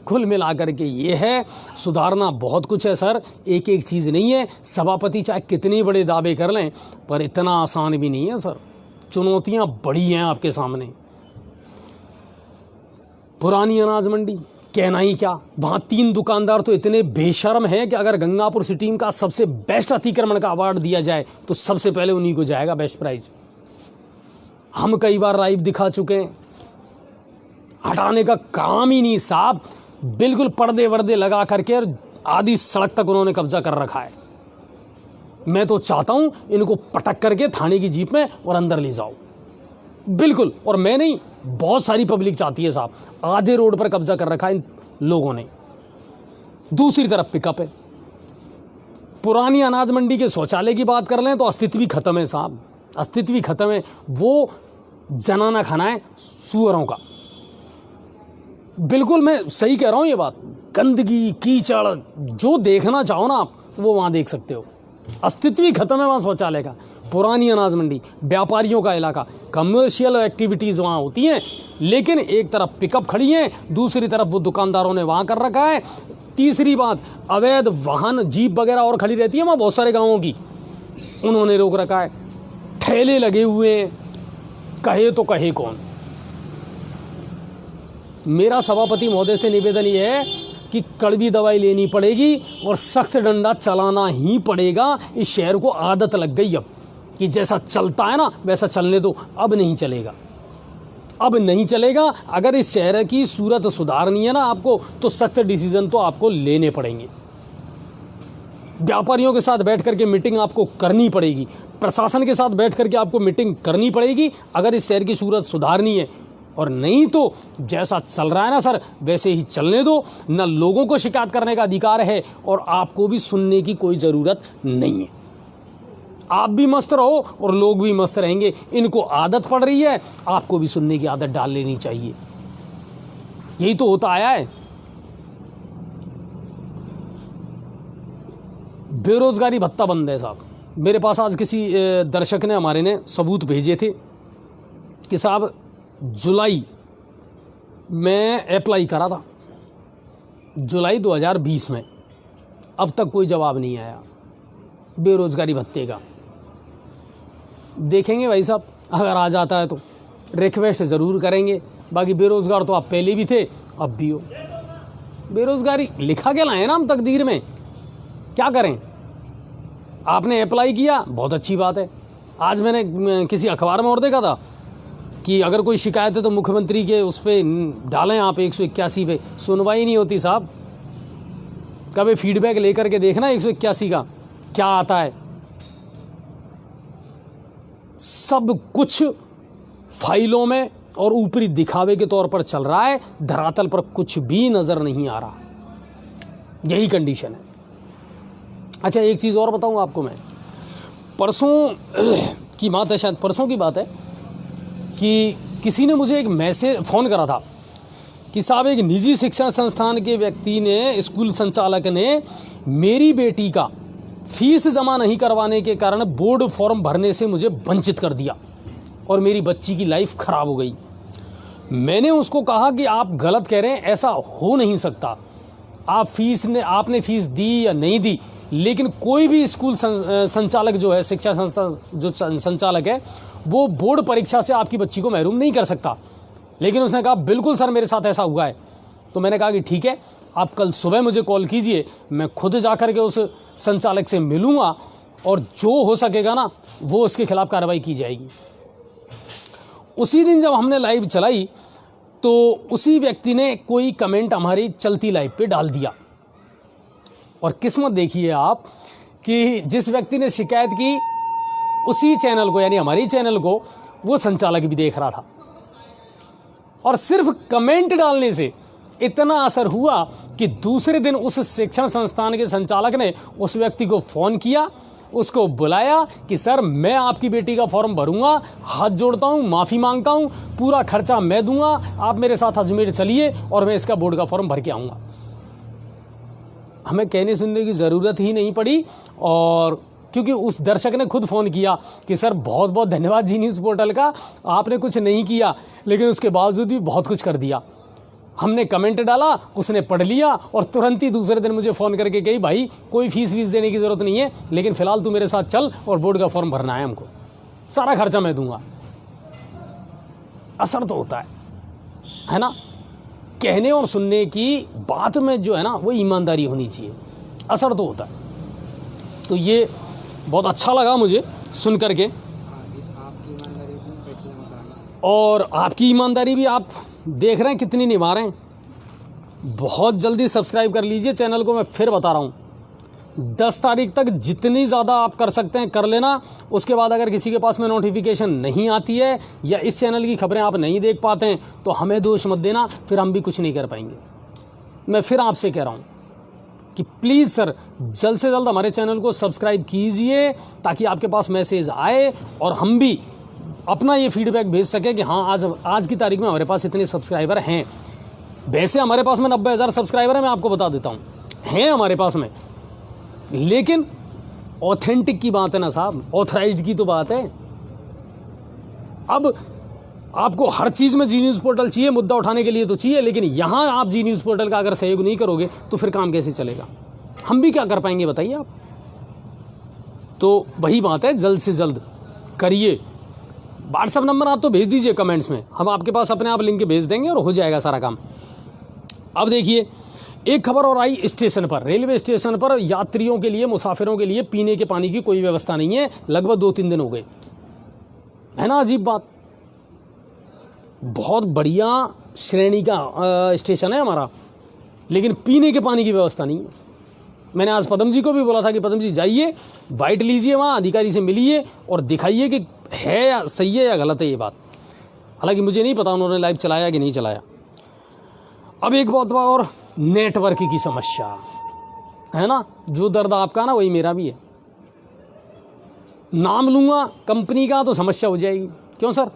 कुल मिलाकर के ये है, सुधारना बहुत कुछ है सर, एक एक चीज़ नहीं है। सभापति चाहे कितने बड़े दावे कर लें, पर इतना आसान भी नहीं है सर। चुनौतियां बड़ी हैं आपके सामने। पुरानी अनाज मंडी, कहना ही क्या, वहाँ 3 दुकानदार तो इतने बेशर्म हैं कि अगर गंगापुर सिटी का सबसे बेस्ट अतिक्रमण का अवार्ड दिया जाए तो सबसे पहले उन्हीं को जाएगा बेस्ट प्राइज। हम कई बार लाइव दिखा चुके हैं, हटाने का काम ही नहीं साहब, बिल्कुल पर्दे वर्दे लगा करके आधी सड़क तक उन्होंने कब्जा कर रखा है। मैं तो चाहता हूं इनको पटक करके थाने की जीप में और अंदर ले जाओ, बिल्कुल। और मैं नहीं, बहुत सारी पब्लिक चाहती है साहब। आधे रोड पर कब्जा कर रखा है इन लोगों ने। दूसरी तरफ पिकअप है। पुरानी अनाज मंडी के शौचालय की बात कर लें तो अस्तित्व ही खत्म है साहब, अस्तित्व ही खत्म है। वो जनाना खाना है सुअरों का। बिल्कुल मैं सही कह रहा हूँ ये बात। गंदगी, कीचड़, जो देखना चाहो ना आप वो वहाँ देख सकते हो। अस्तित्व ही खत्म है वहाँ शौचालय का। पुरानी अनाज मंडी व्यापारियों का इलाका, कमर्शियल एक्टिविटीज़ वहाँ होती हैं, लेकिन एक तरफ पिकअप खड़ी हैं, दूसरी तरफ वो दुकानदारों ने वहाँ कर रखा है। तीसरी बात, अवैध वाहन, जीप वगैरह और खड़ी रहती है वहाँ बहुत सारे गाँवों की, उन्होंने रोक रखा है। ठेले लगे हुए हैं, कहे तो कहे कौन। मेरा सभापति महोदय से निवेदन ये है कि कड़वी दवाई लेनी पड़ेगी और सख्त डंडा चलाना ही पड़ेगा। इस शहर को आदत लग गई अब कि जैसा चलता है ना वैसा चलने दो। अब नहीं चलेगा, अब नहीं चलेगा। अगर इस शहर की सूरत सुधारनी है ना आपको, तो सख्त डिसीजन तो आपको लेने पड़ेंगे। व्यापारियों के साथ बैठ करके मीटिंग आपको करनी पड़ेगी, प्रशासन के साथ बैठ करके आपको मीटिंग करनी पड़ेगी अगर इस शहर की सूरत सुधारनी है। और नहीं तो जैसा चल रहा है ना सर, वैसे ही चलने दो। न लोगों को शिकायत करने का अधिकार है और आपको भी सुनने की कोई ज़रूरत नहीं है। आप भी मस्त रहो और लोग भी मस्त रहेंगे। इनको आदत पड़ रही है, आपको भी सुनने की आदत डाल लेनी चाहिए। यही तो होता आया है। बेरोजगारी भत्ता बंद है साहब। मेरे पास आज किसी दर्शक ने, हमारे ने सबूत भेजे थे कि साहब जुलाई में अप्लाई करा था, जुलाई 2020 में, अब तक कोई जवाब नहीं आया बेरोजगारी भत्ते का। देखेंगे भाई साहब, अगर आ जाता है तो रिक्वेस्ट ज़रूर करेंगे। बाकी बेरोज़गार तो आप पहले भी थे, अब भी हो। बेरोज़गारी लिखा के लाए ना हम तकदीर में, क्या करें। आपने अप्लाई किया, बहुत अच्छी बात है। आज मैंने किसी अखबार में और देखा था कि अगर कोई शिकायत है तो मुख्यमंत्री के उस पर डालें आप 181 पे। सुनवाई नहीं होती साहब। कभी फीडबैक लेकर के देखना 181 का क्या आता है। सब कुछ फाइलों में और ऊपरी दिखावे के तौर पर चल रहा है, धरातल पर कुछ भी नज़र नहीं आ रहा। यही कंडीशन है। अच्छा, एक चीज़ और बताऊं आपको मैं। परसों की बात है, शायद परसों की बात है, कि किसी ने मुझे एक मैसेज फ़ोन करा था कि साहब एक निजी शिक्षण संस्थान के व्यक्ति ने, स्कूल संचालक ने मेरी बेटी का फीस जमा नहीं करवाने के कारण बोर्ड फॉर्म भरने से मुझे वंचित कर दिया और मेरी बच्ची की लाइफ ख़राब हो गई। मैंने उसको कहा कि आप गलत कह रहे हैं, ऐसा हो नहीं सकता। आपने फ़ीस दी या नहीं दी, लेकिन कोई भी स्कूल संचालक जो है, शिक्षा संस्था जो संचालक है, वो बोर्ड परीक्षा से आपकी बच्ची को महरूम नहीं कर सकता। लेकिन उसने कहा बिल्कुल सर मेरे साथ ऐसा हुआ है। तो मैंने कहा कि ठीक है, आप कल सुबह मुझे कॉल कीजिए, मैं खुद जा कर के उस संचालक से मिलूँगा और जो हो सकेगा ना वो उसके खिलाफ़ कार्रवाई की जाएगी। उसी दिन जब हमने लाइव चलाई तो उसी व्यक्ति ने कोई कमेंट हमारी चलती लाइव पे डाल दिया। और किस्मत देखिए आप कि जिस व्यक्ति ने शिकायत की उसी चैनल को, यानी हमारी चैनल को, वो संचालक भी देख रहा था। और सिर्फ कमेंट डालने से इतना असर हुआ कि दूसरे दिन उस शिक्षण संस्थान के संचालक ने उस व्यक्ति को फ़ोन किया, उसको बुलाया कि सर मैं आपकी बेटी का फॉर्म भरूंगा, हाथ जोड़ता हूं, माफ़ी मांगता हूं, पूरा खर्चा मैं दूंगा, आप मेरे साथ अजमेर चलिए और मैं इसका बोर्ड का फॉर्म भर के आऊँगा। हमें कहने सुनने की ज़रूरत ही नहीं पड़ी। और क्योंकि उस दर्शक ने खुद फ़ोन किया कि सर बहुत बहुत धन्यवाद जी न्यूज़ पोर्टल का, आपने कुछ नहीं किया लेकिन उसके बावजूद भी बहुत कुछ कर दिया। हमने कमेंट डाला, उसने पढ़ लिया और तुरंत ही दूसरे दिन मुझे फ़ोन करके कही भाई कोई फ़ीस देने की ज़रूरत नहीं है, लेकिन फ़िलहाल तू मेरे साथ चल और बोर्ड का फॉर्म भरना है हमको, सारा खर्चा मैं दूंगा। असर तो होता है ना। कहने और सुनने की बात में जो है ना वो ईमानदारी होनी चाहिए, असर तो होता है। तो ये बहुत अच्छा लगा मुझे सुन करके। और आपकी ईमानदारी भी आप देख रहे हैं कितनी निभा रहे हैं। बहुत जल्दी सब्सक्राइब कर लीजिए चैनल को। मैं फिर बता रहा हूँ 10 तारीख तक जितनी ज़्यादा आप कर सकते हैं कर लेना। उसके बाद अगर किसी के पास में नोटिफिकेशन नहीं आती है या इस चैनल की खबरें आप नहीं देख पाते हैं तो हमें दोष मत देना, फिर हम भी कुछ नहीं कर पाएंगे। मैं फिर आपसे कह रहा हूँ कि प्लीज़ सर जल्द से जल्द हमारे चैनल को सब्सक्राइब कीजिए ताकि आपके पास मैसेज आए और हम भी अपना ये फीडबैक भेज सके कि हाँ आज की तारीख में हमारे पास इतने सब्सक्राइबर हैं। वैसे हमारे पास में 90,000 सब्सक्राइबर हैं, मैं आपको बता देता हूँ, हैं हमारे पास में, लेकिन ऑथेंटिक की बात है ना साहब, ऑथराइज्ड की तो बात है। अब आपको हर चीज़ में जी न्यूज़ पोर्टल चाहिए, मुद्दा उठाने के लिए तो चाहिए, लेकिन यहाँ आप जी न्यूज़ पोर्टल का अगर सहयोग नहीं करोगे तो फिर काम कैसे चलेगा, हम भी क्या कर पाएंगे बताइए आप। तो वही बात है, जल्द से जल्द करिए। व्हाट्सअप नंबर आप तो भेज दीजिए कमेंट्स में, हम आपके पास अपने आप लिंक भेज देंगे और हो जाएगा सारा काम। अब देखिए एक खबर और आई स्टेशन पर, रेलवे स्टेशन पर यात्रियों के लिए, मुसाफिरों के लिए पीने के पानी की कोई व्यवस्था नहीं है। लगभग 2-3 दिन हो गए, है ना अजीब बात। बहुत बढ़िया श्रेणी का स्टेशन है हमारा, लेकिन पीने के पानी की व्यवस्था नहीं है। मैंने आज पदम जी को भी बोला था कि पदम जी जाइए, बाइट लीजिए, वहाँ अधिकारी से मिलिए और दिखाइए कि है या सही है या गलत है ये बात। हालांकि मुझे नहीं पता उन्होंने लाइव चलाया कि नहीं चलाया। अब एक बहुत और नेटवर्क की समस्या है ना, जो दर्द आपका ना वही मेरा भी है। नाम लूँगा कंपनी का तो समस्या हो जाएगी, क्यों सर,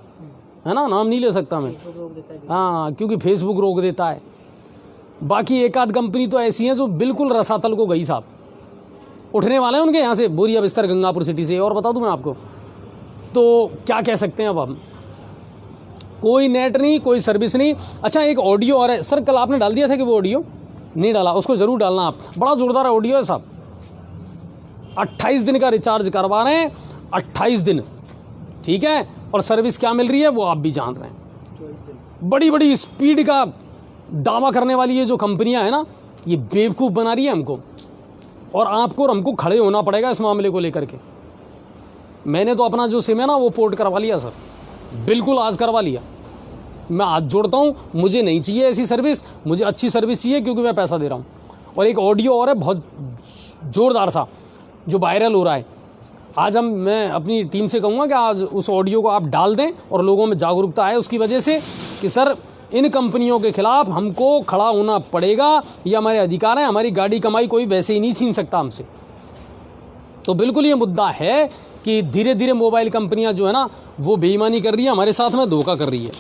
है ना, नाम नहीं ले सकता मैं, हाँ, क्योंकि फेसबुक रोक देता है। बाकी एक आध कंपनी तो ऐसी हैं जो बिल्कुल रसातल को गई साहब, उठने वाले हैं उनके यहाँ से बोरिया बिस्तर गंगापुर सिटी से। और बता दूं मैं आपको, तो क्या कह सकते हैं अब हम, कोई नेट नहीं, कोई सर्विस नहीं। अच्छा एक ऑडियो और है सर, कल आपने डाल दिया था कि वो ऑडियो नहीं डाला, उसको ज़रूर डालना आप, बड़ा ज़ोरदार ऑडियो है साहब। 28 दिन का रिचार्ज करवा रहे हैं, 28 दिन ठीक है, और सर्विस क्या मिल रही है वो आप भी जान रहे हैं। बड़ी बड़ी स्पीड का दावा करने वाली ये जो कंपनियां हैं ना, ये बेवकूफ़ बना रही है हमको, और आपको और हमको खड़े होना पड़ेगा इस मामले को लेकर के। मैंने तो अपना जो सिम है ना वो पोर्ट करवा लिया सर, बिल्कुल आज करवा लिया। मैं हाथ जोड़ता हूँ, मुझे नहीं चाहिए ऐसी सर्विस, मुझे अच्छी सर्विस चाहिए क्योंकि मैं पैसा दे रहा हूँ। और एक ऑडियो और है बहुत ज़ोरदार सा जो वायरल हो रहा है, आज मैं अपनी टीम से कहूँगा कि आज उस ऑडियो को आप डाल दें और लोगों में जागरूकता आए उसकी वजह से कि सर इन कंपनियों के खिलाफ हमको खड़ा होना पड़ेगा, ये हमारे अधिकार हैं, हमारी गाड़ी कमाई कोई वैसे ही नहीं छीन सकता हमसे। तो बिल्कुल ये मुद्दा है कि धीरे धीरे मोबाइल कंपनियां जो है ना वो बेईमानी कर रही है, हमारे साथ में धोखा कर रही है।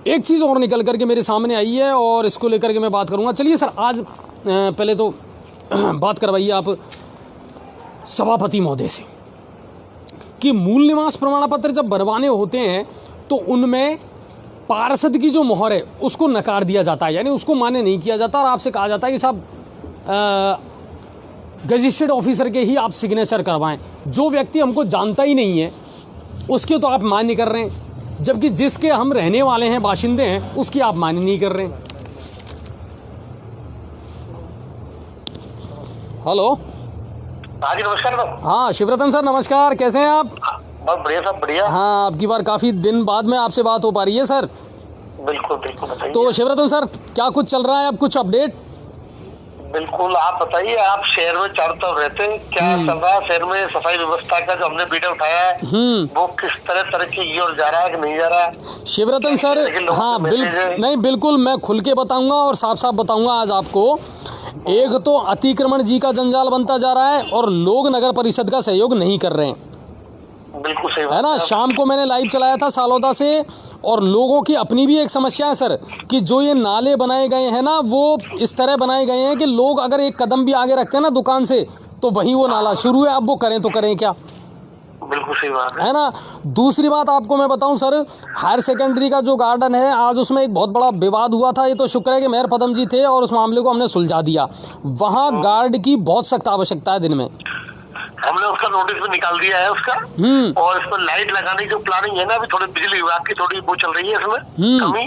एक चीज़ और निकल करके मेरे सामने आई है और इसको लेकर के मैं बात करूंगा। चलिए सर, आज पहले तो बात करवाइए आप सभापति महोदय से कि मूल निवास प्रमाण पत्र जब बनवाने होते हैं तो उनमें पार्षद की जो मोहर है उसको नकार दिया जाता है, यानी उसको मान्य नहीं किया जाता और आपसे कहा जाता है कि साहब गजिस्ट्रेड ऑफिसर के ही आप सिग्नेचर करवाएं। जो व्यक्ति हमको जानता ही नहीं है उसके तो आप मान्य कर रहे हैं, जबकि जिसके हम रहने वाले हैं, बाशिंदे हैं, उसकी आप मान्य नहीं कर रहे हैं। हेलो, हाँ जी नमस्कार। हाँ शिवरतन सर नमस्कार, कैसे हैं आप? बहुत बढ़िया सब बढ़िया। हाँ, आपकी बार काफ़ी दिन बाद में आपसे बात हो पा रही है सर। बिल्कुल बिल्कुल बताइए। तो शिवरतन सर क्या कुछ चल रहा है, अब कुछ अपडेट? बिल्कुल आप बताइए, आप शहर में चारों तरफ रहते हैं, क्या चल रहा है शहर में? सफाई व्यवस्था का जो हमने वीडियो उठाया है वो किस तरह तरक्की की ओर जा रहा है कि नहीं जा रहा है? शिवरतन सर, हाँ नहीं बिल्कुल मैं खुल के बताऊंगा और साफ साफ बताऊंगा आज आपको। एक तो अतिक्रमण जी का जंजाल बनता जा रहा है और लोग नगर परिषद का सहयोग नहीं कर रहे हैं, बिल्कुल सही है ना। शाम को मैंने लाइव चलाया था सालोदा से, और लोगों की अपनी भी एक समस्या है सर कि जो ये नाले बनाए गए हैं ना वो इस तरह बनाए गए हैं कि लोग अगर एक कदम भी आगे रखते हैं ना दुकान से तो वहीं वो नाला शुरू है। अब वो करें तो करें क्या, बिल्कुल सही बात है ना। दूसरी बात आपको मैं बताऊं सर, हायर सेकेंडरी का जो गार्डन है आज उसमें एक बहुत बड़ा विवाद हुआ था। ये तो शुक्र है कि मेयर पदम जी थे और उस मामले को हमने सुलझा दिया। वहाँ गार्ड की बहुत सख्त आवश्यकता है दिन में। हमने उसका नोटिस भी निकाल दिया है उसका, और इस पर लाइट लगाने की जो प्लानिंग है ना, अभी थोड़ी बिजली विभाग की थोड़ी वो चल रही है इसमें कमी।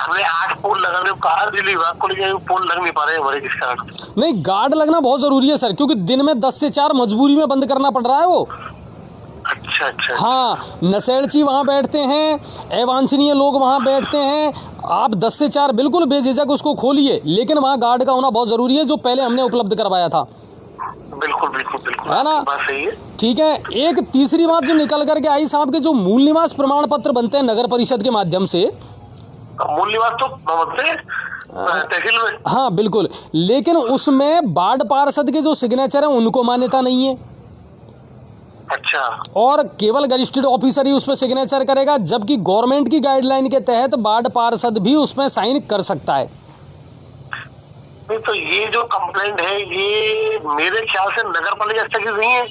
हमने 8 पोल लगाने को कहा बिजली विभाग को, लेकिन पोल लग नहीं पा रहे हमारे किस कारण। नहीं, गार्ड लगना बहुत जरूरी है सर, क्योंकि दिन में 10 से 4 मजबूरी में बंद करना पड़ रहा है वो। अच्छा। हाँ, नशेड़ची वहाँ बैठते हैं, अवांछनीय लोग वहाँ बैठते हैं। आप 10 से 4 बिल्कुल बेझिझक उसको खोलिए, लेकिन वहाँ गार्ड का होना बहुत जरूरी है, जो पहले हमने उपलब्ध करवाया था। बिल्कुल बिल्कुल बिल्कुल, है ना, बात सही है। ठीक है। एक तीसरी बात जो निकल करके आई साहब के, जो मूल निवास प्रमाण पत्र बनते हैं नगर परिषद के माध्यम से, मूल निवास तो बनते हैं तहसील में। हाँ बिल्कुल, लेकिन उसमें वार्ड पार्षद के जो सिग्नेचर हैं उनको मान्यता नहीं है। अच्छा। और केवल गजिस्ट्रेड ऑफिसर ही उस पर सिग्नेचर करेगा, जबकि गवर्नमेंट की गाइडलाइन के तहत वार्ड पार्षद भी उसमें साइन कर सकता है। नहीं तो ये जो कंप्लेंट है ये मेरे ख्याल से नगर पालिका स्तर की नहीं है।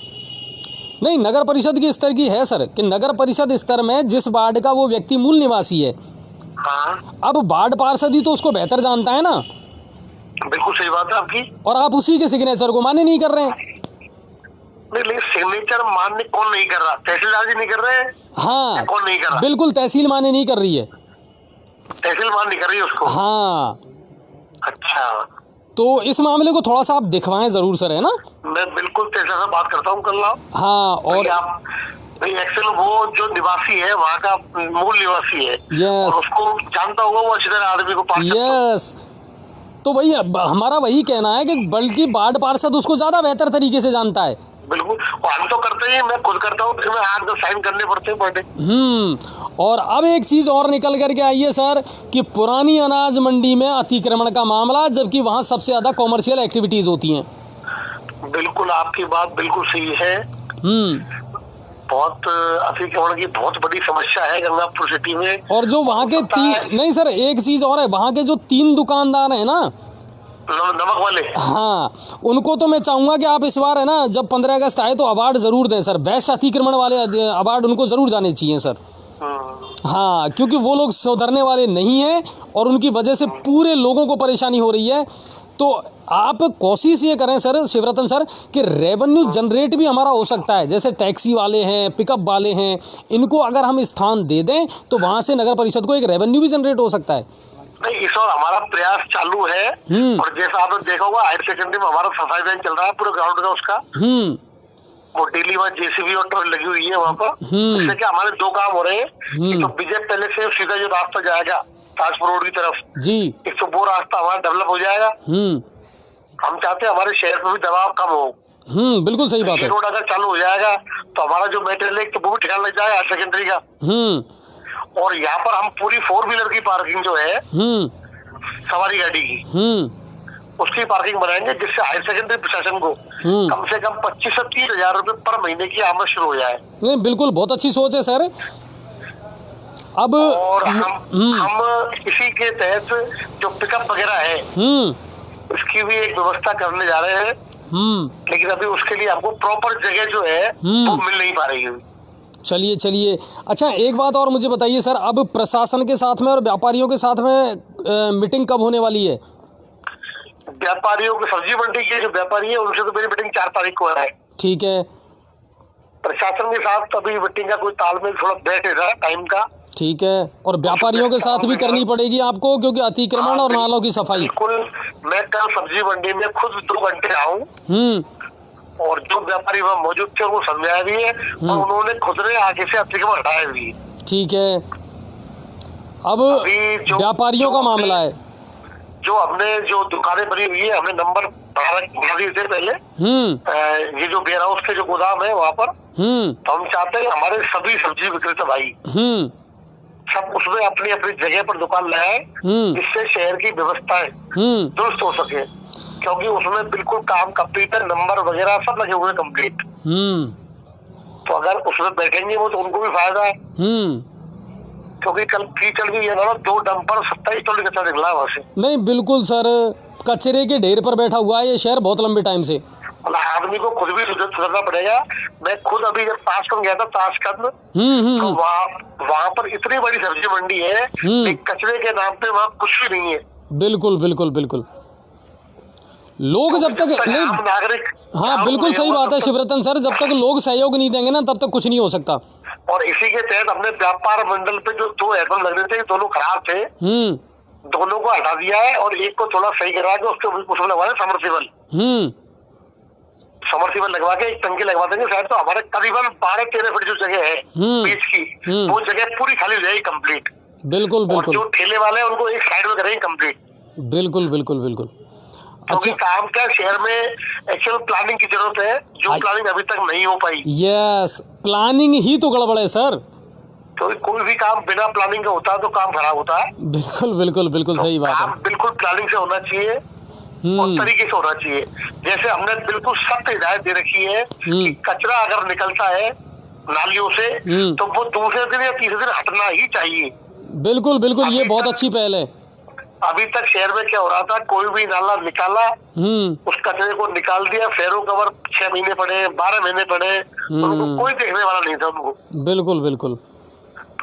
नहीं, नगर परिषद के स्तर की है सर, कि नगर परिषद स्तर में जिस वार्ड का वो व्यक्ति मूल निवासी है, हाँ, अब वार्ड पार्षद ही तो उसको बेहतर जानता है ना। बिल्कुल सही बात है आपकी। और आप उसी के सिग्नेचर को मान्य नहीं कर रहे हैं। नहीं, लेकिन सिग्नेचर मान्य कौन नहीं कर रहा? तहसीलदार जी नहीं कर रहे हैं। हाँ, कौन नहीं कर रहा? बिल्कुल, तहसील मान्य नहीं कर रही है। तहसील मान्य नहीं कर रही है उसको। हाँ, अच्छा, तो इस मामले को थोड़ा सा आप दिखवाएं जरूर सर, है ना। मैं बिल्कुल तहसील से बात करता हूँ कल। हाँ, और आप एक्चुअली वो जो निवासी है वहाँ का मूल निवासी है, और उसको जानता होगा वो अच्छी तरह आदमी को। यस, तो वही हमारा वही कहना है कि बल्कि वार्ड पार्षद उसको ज्यादा बेहतर तरीके से जानता है। बिल्कुल, हम तो करते ही, मैं खुद करता हूँ, इसमें 8-10 साइन करने पड़ते हैं पर डे। और अब एक चीज और निकल करके आई है सर कि पुरानी अनाज मंडी में अतिक्रमण का मामला, जबकि वहाँ सबसे ज्यादा कॉमर्शियल एक्टिविटीज होती हैं। बिल्कुल आपकी बात बिल्कुल सही है। बहुत अतिक्रमण की बहुत बड़ी समस्या है गंगापुर सिटी में। और जो वहाँ के नहीं सर, एक चीज और है, वहाँ के जो 3 दुकानदार हैं ना नमक वाले, हाँ, उनको तो मैं चाहूंगा कि आप इस बार, है ना, जब 15 अगस्त आए तो अवार्ड जरूर दें सर। बेस्ट अतिक्रमण वाले अवार्ड उनको जरूर जाने चाहिए सर। हाँ, क्योंकि वो लोग सुधरने वाले नहीं हैं और उनकी वजह से पूरे लोगों को परेशानी हो रही है। तो आप कोशिश ये करें सर, शिवरतन सर, कि रेवेन्यू जनरेट भी हमारा हो सकता है। जैसे टैक्सी वाले हैं, पिकअप वाले हैं, इनको अगर हम स्थान दे दें तो वहाँ से नगर परिषद को एक रेवेन्यू भी जनरेट हो सकता है। नहीं, इस वक्त हमारा प्रयास चालू है। और जैसा आपने देखा होगा हायर सेकेंडरी में हमारा सफाई अभियान चल रहा है पूरे ग्राउंड का उसका। वो डेली वहाँ जेसीबी और ट्रक लगी हुई है वहाँ पर। इससे क्या हमारे दो काम हो रहे हैं, तो विजय पहले से सीधा जो रास्ता जाएगा ताजपुर रोड की तरफ जी, एक तो वो रास्ता हमारा डेवलप हो जाएगा। हम चाहते हैं हमारे शहर में भी दबाव कम हो। बिल्कुल सही बात है। रोड अगर चालू हो जाएगा तो हमारा जो मेटेरियल है तो वो भी ठिकाना लग जाएगा हायर सेकेंडरी का। और यहाँ पर हम पूरी 4 व्हीलर की पार्किंग जो है सवारी गाड़ी की, उसकी पार्किंग बनाएंगे, जिससे हायर सेकेंडरी प्रशासन को कम से कम 25 से 30 हजार रुपए पर महीने की आमद शुरू हो जाए। नहीं, बिल्कुल बहुत अच्छी सोच है सर। अब और हम इसी के तहत जो पिकअप वगैरह है उसकी भी एक व्यवस्था करने जा रहे हैं। लेकिन अभी उसके लिए हमको प्रॉपर जगह जो है वो मिल नहीं पा रही है। चलिए। अच्छा, एक बात और मुझे बताइए सर, अब प्रशासन के साथ में और व्यापारियों के साथ में मीटिंग कब होने वाली है? व्यापारियों के, सब्जी मंडी के जो व्यापारी है उनसे तो मेरी मीटिंग 4 तारीख को है। ठीक है। प्रशासन के साथ अभी मीटिंग का कोई तालमेल थोड़ा बैठ रहा है टाइम का। ठीक है। और व्यापारियों के साथ भी करनी पड़ेगी आपको, क्योंकि अतिक्रमण और नालों की सफाई। बिल्कुल, मैं कल सब्जी मंडी में खुद 2 घंटे आऊँ और जो व्यापारी वहाँ मौजूद थे उनको समझाया भी है और उन्होंने खुद ने आगे से अतिक्रमण हटाया भी। ठीक है। अब व्यापारियों का मामला है, जो हमने जो दुकानें बनी हुई है हमने नंबर बढ़ा दिए थे पहले। ये जो वेयर हाउस के जो गोदाम है वहाँ पर, तो हम चाहते हैं हमारे सभी सब्जी विक्रेता भाई सब उसमें अपनी अपनी जगह पर दुकान लगाए, जिससे शहर की व्यवस्थाएं दुरुस्त हो सके, क्योंकि उसमें बिल्कुल काम कंप्लीट है, नंबर वगैरह सब लगे हुए कंप्लीट। तो अगर उसमें बैठेंगे वो तो उनको भी फायदा है। क्योंकि कल कीचड़ भी है ना, 2 डंपर 27 टन कचरा निकला वहाँ से। नहीं, बिल्कुल सर, कचरे के ढेर पर बैठा हुआ है ये शहर बहुत लंबे टाइम से। आदमी को खुद भी सुधरना पड़ेगा। मैं खुद अभी जब ताशकंद गया था, ताशकंद, तो वहाँ पर इतनी बड़ी सब्जी मंडी है, कचरे के नाम पे वहाँ कुछ भी नहीं है। बिल्कुल। लोग जब तक नहीं, नागरिक, हाँ बिल्कुल सही बात है शिवरतन सर, जब तक लोग सहयोग नहीं देंगे ना तब तक कुछ नहीं हो सकता। और इसी के तहत हमने व्यापार मंडल पे जो 2 एल्बम लग रहे थे, दोनों खराब थे, दोनों को हटा दिया है और एक को थोड़ा सही करा के उसमें लगवा दें समरसीबल लगवा के एक टंकी लगवा देंगे शायद, तो हमारे करीबन 12-13 फीट जो जगह है बीच की, वो जगह पूरी खाली हो जाएगी कंप्लीट। बिल्कुल। और जो ठेले वाले हैं उनको एक साइड में करेंगे कंप्लीट। बिल्कुल। क्योंकि काम क्या, शहर में एक्चुअल प्लानिंग की जरूरत है, जो प्लानिंग अभी तक नहीं हो पाई। यस, प्लानिंग ही तो गड़बड़ है सर। तो कोई भी काम बिना प्लानिंग का होता है तो काम खराब होता है। बिल्कुल सही बात है। बिल्कुल प्लानिंग से होना चाहिए और तरीके से होना चाहिए। जैसे हमने बिल्कुल सख्त हिदायत दे रखी है कि कचरा अगर निकलता है नालियों से तो वो दूसरे दिन या तीसरे दिन हटना ही चाहिए। बिल्कुल, ये बहुत अच्छी पहल है। अभी तक शहर में क्या हो रहा था, कोई भी नाला निकाला, उस कचरे को निकाल दिया, फेरो कवर 6 महीने पड़े, 12 महीने पड़े, उनको कोई देखने वाला नहीं था उनको। बिल्कुल।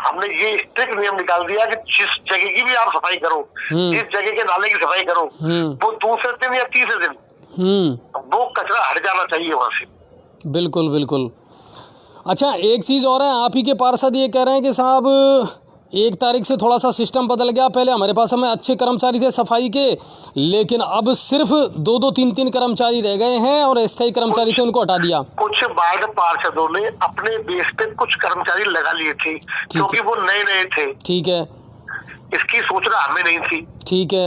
हमने ये स्ट्रिक्ट नियम निकाल दिया कि जिस जगह की भी आप सफाई करो, जिस जगह के नाले की सफाई करो, वो दूसरे दिन या तीसरे दिन वो कचरा हट जाना चाहिए वहाँ से। बिल्कुल। अच्छा, एक चीज और है, आप ही के पार्षद ये कह रहे हैं कि साहब 1 तारीख से थोड़ा सा सिस्टम बदल गया। पहले हमारे पास में अच्छे कर्मचारी थे सफाई के, लेकिन अब सिर्फ 2 3 कर्मचारी रह गए हैं और अस्थायी कर्मचारी थे उनको हटा दिया। कुछ वार्ड पार्षदों ने अपने बेस पे कुछ कर्मचारी लगा लिए थे, क्योंकि वो नए थे। ठीक है। इसकी सूचना हमें नहीं थी। ठीक है।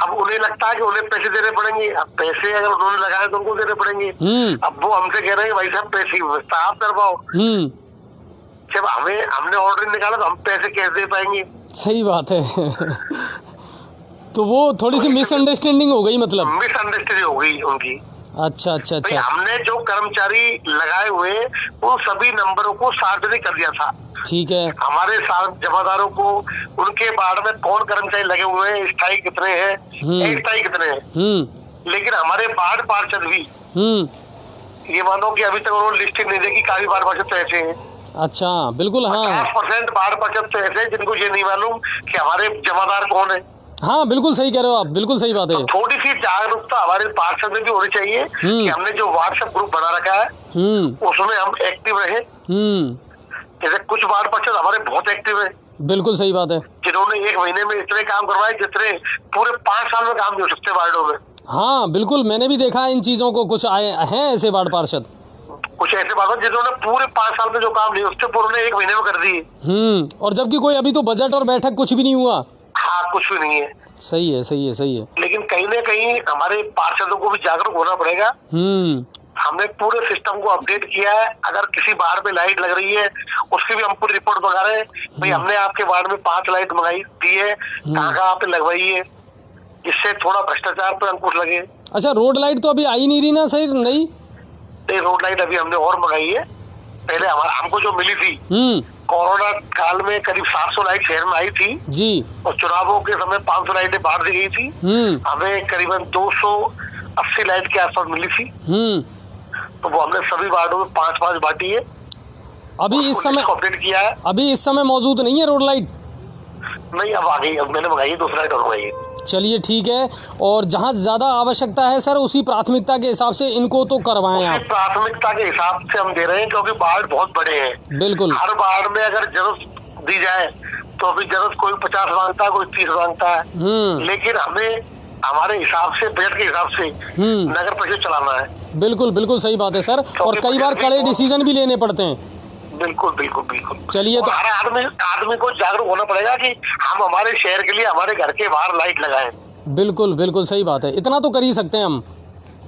अब उन्हें लगता है कि उन्हें पैसे देने पड़ेंगे। अब पैसे अगर उन्होंने लगाए तो उनको देने पड़ेंगे। अब वो हमसे कह रहे हैं भाई साहब पैसे की व्यवस्था आप करवाओ। जब हमने ऑर्डर निकाला तो हम पैसे कैसे दे पाएंगे? सही बात है। तो वो थोड़ी सी मिसअंडरस्टैंडिंग हो गई, मतलब मिसअंडरस्टैंडिंग हो गई उनकी। अच्छा। हमने जो कर्मचारी लगाए हुए वो सभी नंबरों को सार्वजनिक कर दिया था। ठीक है। हमारे जमादारों को उनके वार्ड में कौन कर्मचारी लगे हुए हैं, स्थायी कितने हैं, अस्थायी कितने हैं। लेकिन हमारे वार्ड पार्षद भी ये मानो कि अभी तक उन्होंने लिस्टिंग नहीं देखी, काफी वार्ड पार्षद तो ऐसे हैं। अच्छा, बिल्कुल। हाँ, 50% वार्ड पार्षद तो ऐसे जिनको ये नहीं मालूम कि हमारे जमादार कौन है। हाँ बिल्कुल सही कह रहे हो आप, बिल्कुल सही बात है। तो थोड़ी सी जागरूकता हमारे पार्षद में भी होनी चाहिए कि हमने जो व्हाट्सएप ग्रुप बना रखा है उसमें हम एक्टिव रहे। जैसे कुछ वार्ड पार्षद हमारे बहुत एक्टिव है। बिल्कुल सही बात है। जिन्होंने 1 महीने में इतने काम करवाए जितने पूरे 5 साल में काम नहीं हो सकते वार्डों में। हाँ बिल्कुल, मैंने भी देखा है इन चीजों को। कुछ आए हैं ऐसे वार्ड पार्षद, कुछ ऐसे बात जिन्होंने पूरे 5 साल में जो काम नहीं उससे पूरे 1 महीने में कर दिए। और जबकि कोई अभी तो बजट और बैठक कुछ भी नहीं हुआ। हाँ, कुछ भी नहीं है। सही है, सही है, सही है। लेकिन कहीं ना कहीं हमारे पार्षदों को भी जागरूक होना पड़ेगा। हमने पूरे सिस्टम को अपडेट किया है। अगर किसी वार्ड में लाइट लग रही है उसकी भी हम पूरी रिपोर्ट मंगा रहे हैं। भाई हमने आपके वार्ड में 5 लाइट मंगाई दी है, कहाँ आपने लगवाई है, इससे थोड़ा भ्रष्टाचार पर अंकुश लगे। अच्छा, रोड लाइट तो अभी आई नहीं रही ना? सही नहीं, रोड लाइट अभी हमने और मंगाई है। पहले हमको जो मिली थी कोरोना काल में करीब 700 लाइट शहर में आई थी जी, और चुनावों के समय 500 लाइटें बांट दी गई थी। हमें करीबन 280 लाइट के आसपास मिली थी। तो वो हमने सभी वार्डों में 5-5 बांटी है। अभी इस समय अपडेट किया है। अभी इस समय मौजूद नहीं है रोड लाइट? नहीं, अब आ गई। अब मैंने मंगाई है 2 लाइट और मंगाई। चलिए ठीक है। और जहाँ ज्यादा आवश्यकता है सर, उसी प्राथमिकता के हिसाब से इनको तो करवाएं आप। प्राथमिकता के हिसाब से हम दे रहे हैं क्योंकि वार्ड बहुत बड़े हैं। बिल्कुल। हर वार्ड में अगर जरूरत दी जाए तो अभी जरूरत कोई 50 मांगता है, कोई 30 मांगता है। लेकिन हमें हमारे हिसाब से, बजट के हिसाब से नगर परिषद चलाना है। बिल्कुल बिल्कुल सही बात है सर। और कई बार कड़े डिसीजन भी लेने पड़ते हैं। बिल्कुल बिल्कुल बिल्कुल। चलिए, तो हर आदमी को जागरूक होना पड़ेगा कि हम हमारे शहर के लिए हमारे घर के बाहर लाइट लगाएं। बिल्कुल बिल्कुल सही बात है। इतना तो कर ही सकते हैं हम,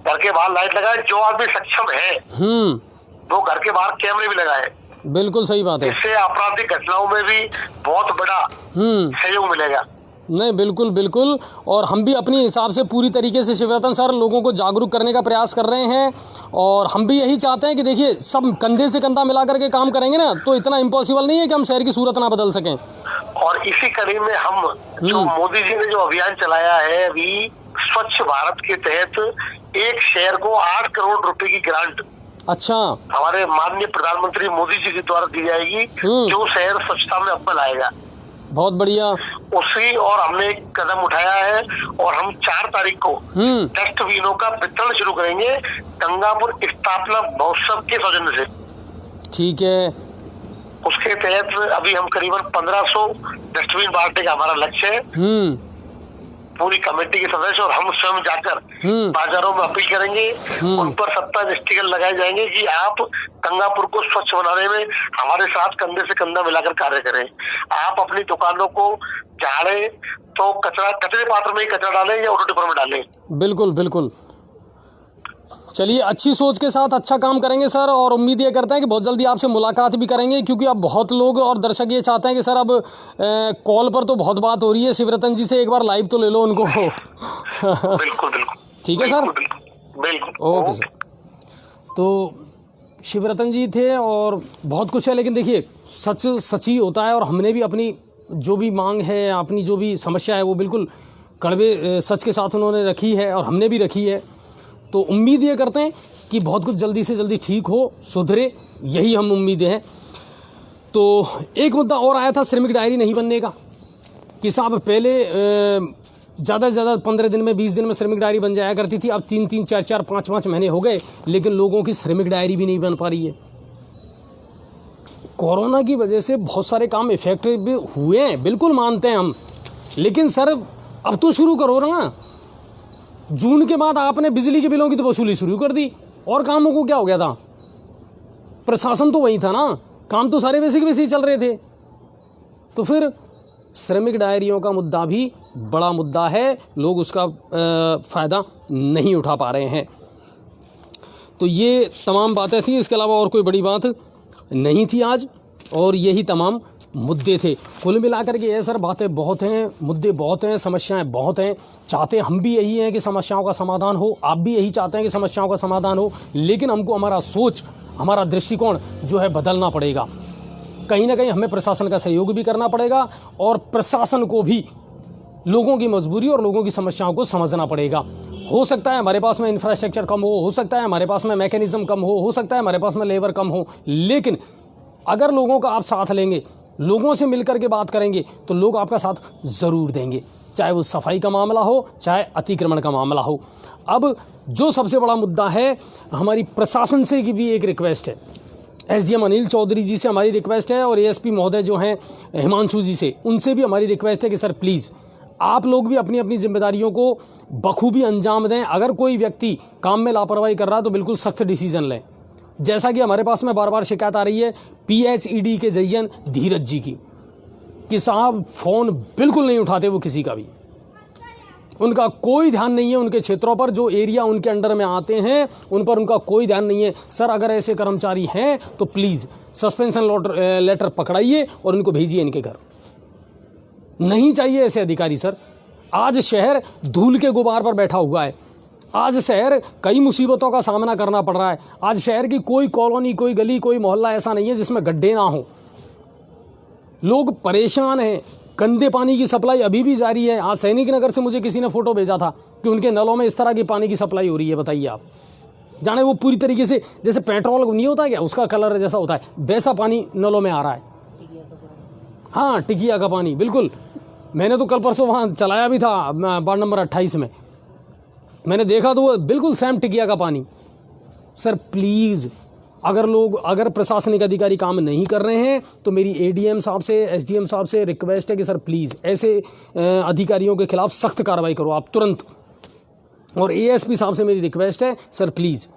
घर के बाहर लाइट लगाएं। जो आदमी सक्षम है वो घर के बाहर कैमरे भी लगाए। बिल्कुल सही बात है। इससे आपराधिक घटनाओं में भी बहुत बड़ा सहयोग मिलेगा। नहीं, बिल्कुल बिल्कुल। और हम भी अपने हिसाब से पूरी तरीके से शिवरतन सर लोगों को जागरूक करने का प्रयास कर रहे हैं। और हम भी यही चाहते हैं कि देखिए, सब कंधे से कंधा मिला करके काम करेंगे ना, तो इतना इम्पॉसिबल नहीं है कि हम शहर की सूरत ना बदल सकें। और इसी कड़ी में हम जो मोदी जी ने जो अभियान चलाया है अभी, स्वच्छ भारत के तहत एक शहर को 8 करोड़ रुपए की ग्रांट अच्छा हमारे माननीय प्रधानमंत्री मोदी जी के द्वारा दी जाएगी, जो शहर स्वच्छता में अव्वल आएगा। बहुत बढ़िया। उसी और हमने एक कदम उठाया है और हम 4 तारीख को डस्टबिनों का वितरण शुरू करेंगे गंगापुर स्थापना महोत्सव के सौजन्य से। ठीक है। उसके तहत अभी हम करीबन 1500 डस्टबिन बांटने का हमारा लक्ष्य है। पूरी कमेटी के सदस्य और हम स्वयं जाकर बाजारों में अपील करेंगे। उन पर 70 स्टिकर लगाए जाएंगे कि आप गंगापुर को स्वच्छ बनाने में हमारे साथ कंधे से कंधा मिलाकर कार्य करें। आप अपनी दुकानों को झाड़ें तो कचरे पात्र में ही कचरा डालें या ऑटो टिपर में डालें। बिल्कुल बिल्कुल। चलिए, अच्छी सोच के साथ अच्छा काम करेंगे सर। और उम्मीद ये करते हैं कि बहुत जल्दी आपसे मुलाकात भी करेंगे, क्योंकि अब बहुत लोग और दर्शक ये चाहते हैं कि सर अब कॉल पर तो बहुत बात हो रही है, शिवरतन जी से एक बार लाइव तो ले लो उनको। बिल्कुल बिल्कुल। ठीक है सर, बिल्कुल। Okay sir. तो शिवरतन जी थे और बहुत कुछ है, लेकिन देखिए सच सच ही होता है। और हमने भी अपनी जो भी मांग है, अपनी जो भी समस्या है, वो बिल्कुल कड़वे सच के साथ उन्होंने रखी है और हमने भी रखी है। तो उम्मीद ये करते हैं कि बहुत कुछ जल्दी से जल्दी ठीक हो, सुधरे, यही हम उम्मीदें हैं। तो एक मुद्दा और आया था श्रमिक डायरी नहीं बनने का, कि साहब पहले ज़्यादा से ज़्यादा 15 दिन में, 20 दिन में श्रमिक डायरी बन जाया करती थी। अब 3-3, 4-4, 5-5 महीने हो गए, लेकिन लोगों की श्रमिक डायरी भी नहीं बन पा रही है। कोरोना की वजह से बहुत सारे काम इफेक्टिव भी हुए हैं, बिल्कुल मानते हैं हम, लेकिन सर अब तो शुरू करो ना। जून के बाद आपने बिजली के बिलों की तो वसूली शुरू कर दी, और कामों को क्या हो गया था? प्रशासन तो वही था ना, काम तो सारे वैसे के वैसे ही चल रहे थे। तो फिर श्रमिक डायरियों का मुद्दा भी बड़ा मुद्दा है, लोग उसका फ़ायदा नहीं उठा पा रहे हैं। तो ये तमाम बातें थी, इसके अलावा और कोई बड़ी बात नहीं थी आज, और यही तमाम मुद्दे थे। कुल मिलाकर के ये सर बातें बहुत हैं, मुद्दे बहुत हैं, समस्याएं बहुत हैं। चाहते हम भी यही हैं कि समस्याओं का समाधान हो, आप भी यही चाहते हैं कि समस्याओं का समाधान हो, लेकिन हमको हमारा सोच, हमारा दृष्टिकोण जो है बदलना पड़ेगा। कहीं ना कहीं हमें प्रशासन का सहयोग भी करना पड़ेगा, और प्रशासन को भी लोगों की मजबूरी और लोगों की समस्याओं को समझना पड़ेगा। हो सकता है हमारे पास में इंफ्रास्ट्रक्चर कम हो सकता है हमारे पास में मैकेनिज्म कम हो सकता है हमारे पास में लेबर कम हो, लेकिन अगर लोगों का आप साथ लेंगे, लोगों से मिलकर के बात करेंगे, तो लोग आपका साथ ज़रूर देंगे। चाहे वो सफाई का मामला हो, चाहे अतिक्रमण का मामला हो। अब जो सबसे बड़ा मुद्दा है, हमारी प्रशासन से की भी एक रिक्वेस्ट है, एसडीएम अनिल चौधरी जी से हमारी रिक्वेस्ट है और एएसपी महोदय जो हैं हिमांशु जी से, उनसे भी हमारी रिक्वेस्ट है कि सर प्लीज़ आप लोग भी अपनी अपनी जिम्मेदारियों को बखूबी अंजाम दें। अगर कोई व्यक्ति काम में लापरवाही कर रहा है तो बिल्कुल सख्त डिसीजन लें। जैसा कि हमारे पास में बार बार शिकायत आ रही है PHED के जयन धीरज जी की, कि साहब फ़ोन बिल्कुल नहीं उठाते वो किसी का भी, उनका कोई ध्यान नहीं है उनके क्षेत्रों पर, जो एरिया उनके अंडर में आते हैं उन पर उनका कोई ध्यान नहीं है। सर अगर ऐसे कर्मचारी हैं तो प्लीज़ सस्पेंशन लेटर पकड़ाइए और उनको भेजिए इनके घर। नहीं चाहिए ऐसे अधिकारी सर। आज शहर धूल के गुबार पर बैठा हुआ है, आज शहर कई मुसीबतों का सामना करना पड़ रहा है। आज शहर की कोई कॉलोनी, कोई गली, कोई मोहल्ला ऐसा नहीं है जिसमें गड्ढे ना हो। लोग परेशान हैं, गंदे पानी की सप्लाई अभी भी जारी है। आज सैनिक नगर से मुझे किसी ने फ़ोटो भेजा था कि उनके नलों में इस तरह की पानी की सप्लाई हो रही है। बताइए आप, जाने वो पूरी तरीके से जैसे पेट्रोल नहीं होता क्या, उसका कलर जैसा होता है, वैसा पानी नलों में आ रहा है। हाँ, टिकिया का पानी, बिल्कुल। मैंने तो कल परसों वहाँ चलाया भी था, वार्ड नंबर 28 में, मैंने देखा तो वो बिल्कुल सेम टिकिया का पानी। सर प्लीज़, अगर प्रशासनिक अधिकारी काम नहीं कर रहे हैं तो मेरी ADM साहब से, SDM साहब से रिक्वेस्ट है कि सर प्लीज़ ऐसे अधिकारियों के खिलाफ सख्त कार्रवाई करो आप तुरंत। और ASP साहब से मेरी रिक्वेस्ट है, सर प्लीज़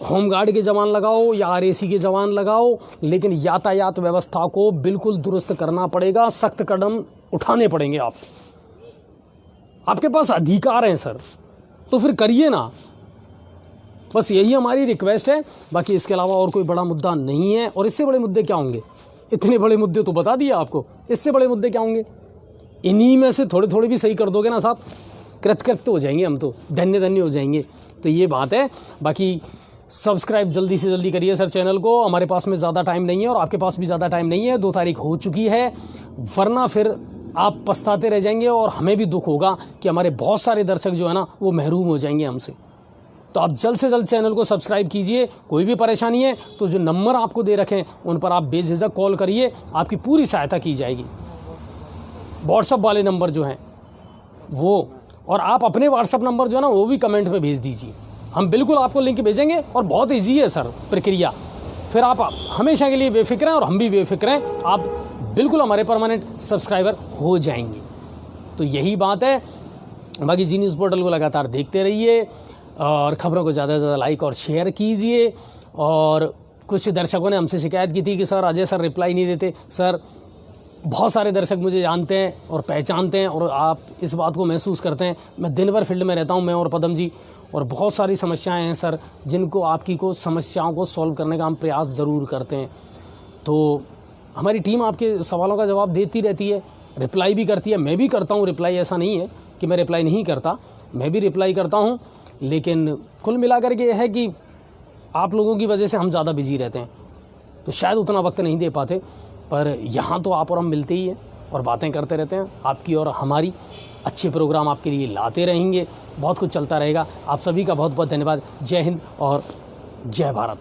होमगार्ड के जवान लगाओ या RAC के जवान लगाओ, लेकिन यातायात व्यवस्था को बिल्कुल दुरुस्त करना पड़ेगा, सख्त कदम उठाने पड़ेंगे। आपके पास अधिकार हैं सर, तो फिर करिए ना। बस यही हमारी रिक्वेस्ट है, बाकी इसके अलावा और कोई बड़ा मुद्दा नहीं है। और इससे बड़े मुद्दे क्या होंगे? इतने बड़े मुद्दे तो बता दिए आपको, इससे बड़े मुद्दे क्या होंगे? इन्हीं में से थोड़े थोड़े भी सही कर दोगे ना साहब, कृतकृत हो जाएंगे हम, तो धन्य धन्य हो जाएंगे। तो ये बात है। बाकी सब्सक्राइब जल्दी से जल्दी करिए सर चैनल को। हमारे पास में ज़्यादा टाइम नहीं है और आपके पास भी ज़्यादा टाइम नहीं है, 2 तारीख हो चुकी है, वरना फिर आप पछताते रह जाएंगे और हमें भी दुख होगा कि हमारे बहुत सारे दर्शक जो है ना वो महरूम हो जाएंगे हमसे। तो आप जल्द से जल्द चैनल को सब्सक्राइब कीजिए। कोई भी परेशानी है तो जो नंबर आपको दे रखे हैं उन पर आप बेझिझक कॉल करिए, आपकी पूरी सहायता की जाएगी। व्हाट्सअप वाले नंबर जो हैं वो, और आप अपने व्हाट्सअप नंबर जो है ना वो भी कमेंट में भेज दीजिए, हम बिल्कुल आपको लिंक भेजेंगे। और बहुत ईजी है सर प्रक्रिया, फिर आप हमेशा के लिए बेफिक्र हैं और हम भी बेफिक्र हैं, आप बिल्कुल हमारे परमानेंट सब्सक्राइबर हो जाएंगे। तो यही बात है। बाकी जी न्यूज़ पोर्टल को लगातार देखते रहिए और ख़बरों को ज़्यादा से ज़्यादा लाइक और शेयर कीजिए। और कुछ दर्शकों ने हमसे शिकायत की थी कि सर अजय सर रिप्लाई नहीं देते। सर बहुत सारे दर्शक मुझे जानते हैं और पहचानते हैं और आप इस बात को महसूस करते हैं। मैं दिन भर फील्ड में रहता हूं, मैं और पदम जी, और बहुत सारी समस्याएं हैं सर, जिनको आपकी को समस्याओं को सॉल्व करने का हम प्रयास ज़रूर करते हैं। तो हमारी टीम आपके सवालों का जवाब देती रहती है, रिप्लाई भी करती है। मैं भी करता हूँ रिप्लाई, ऐसा नहीं है कि मैं रिप्लाई नहीं करता, मैं भी रिप्लाई करता हूँ। लेकिन कुल मिलाकर के है कि आप लोगों की वजह से हम ज़्यादा बिजी रहते हैं, तो शायद उतना वक्त नहीं दे पाते। पर यहाँ तो आप और हम मिलते ही हैं और बातें करते रहते हैं। आपकी और हमारी अच्छे प्रोग्राम आपके लिए लाते रहेंगे, बहुत कुछ चलता रहेगा। आप सभी का बहुत बहुत धन्यवाद। जय हिंद और जय भारत।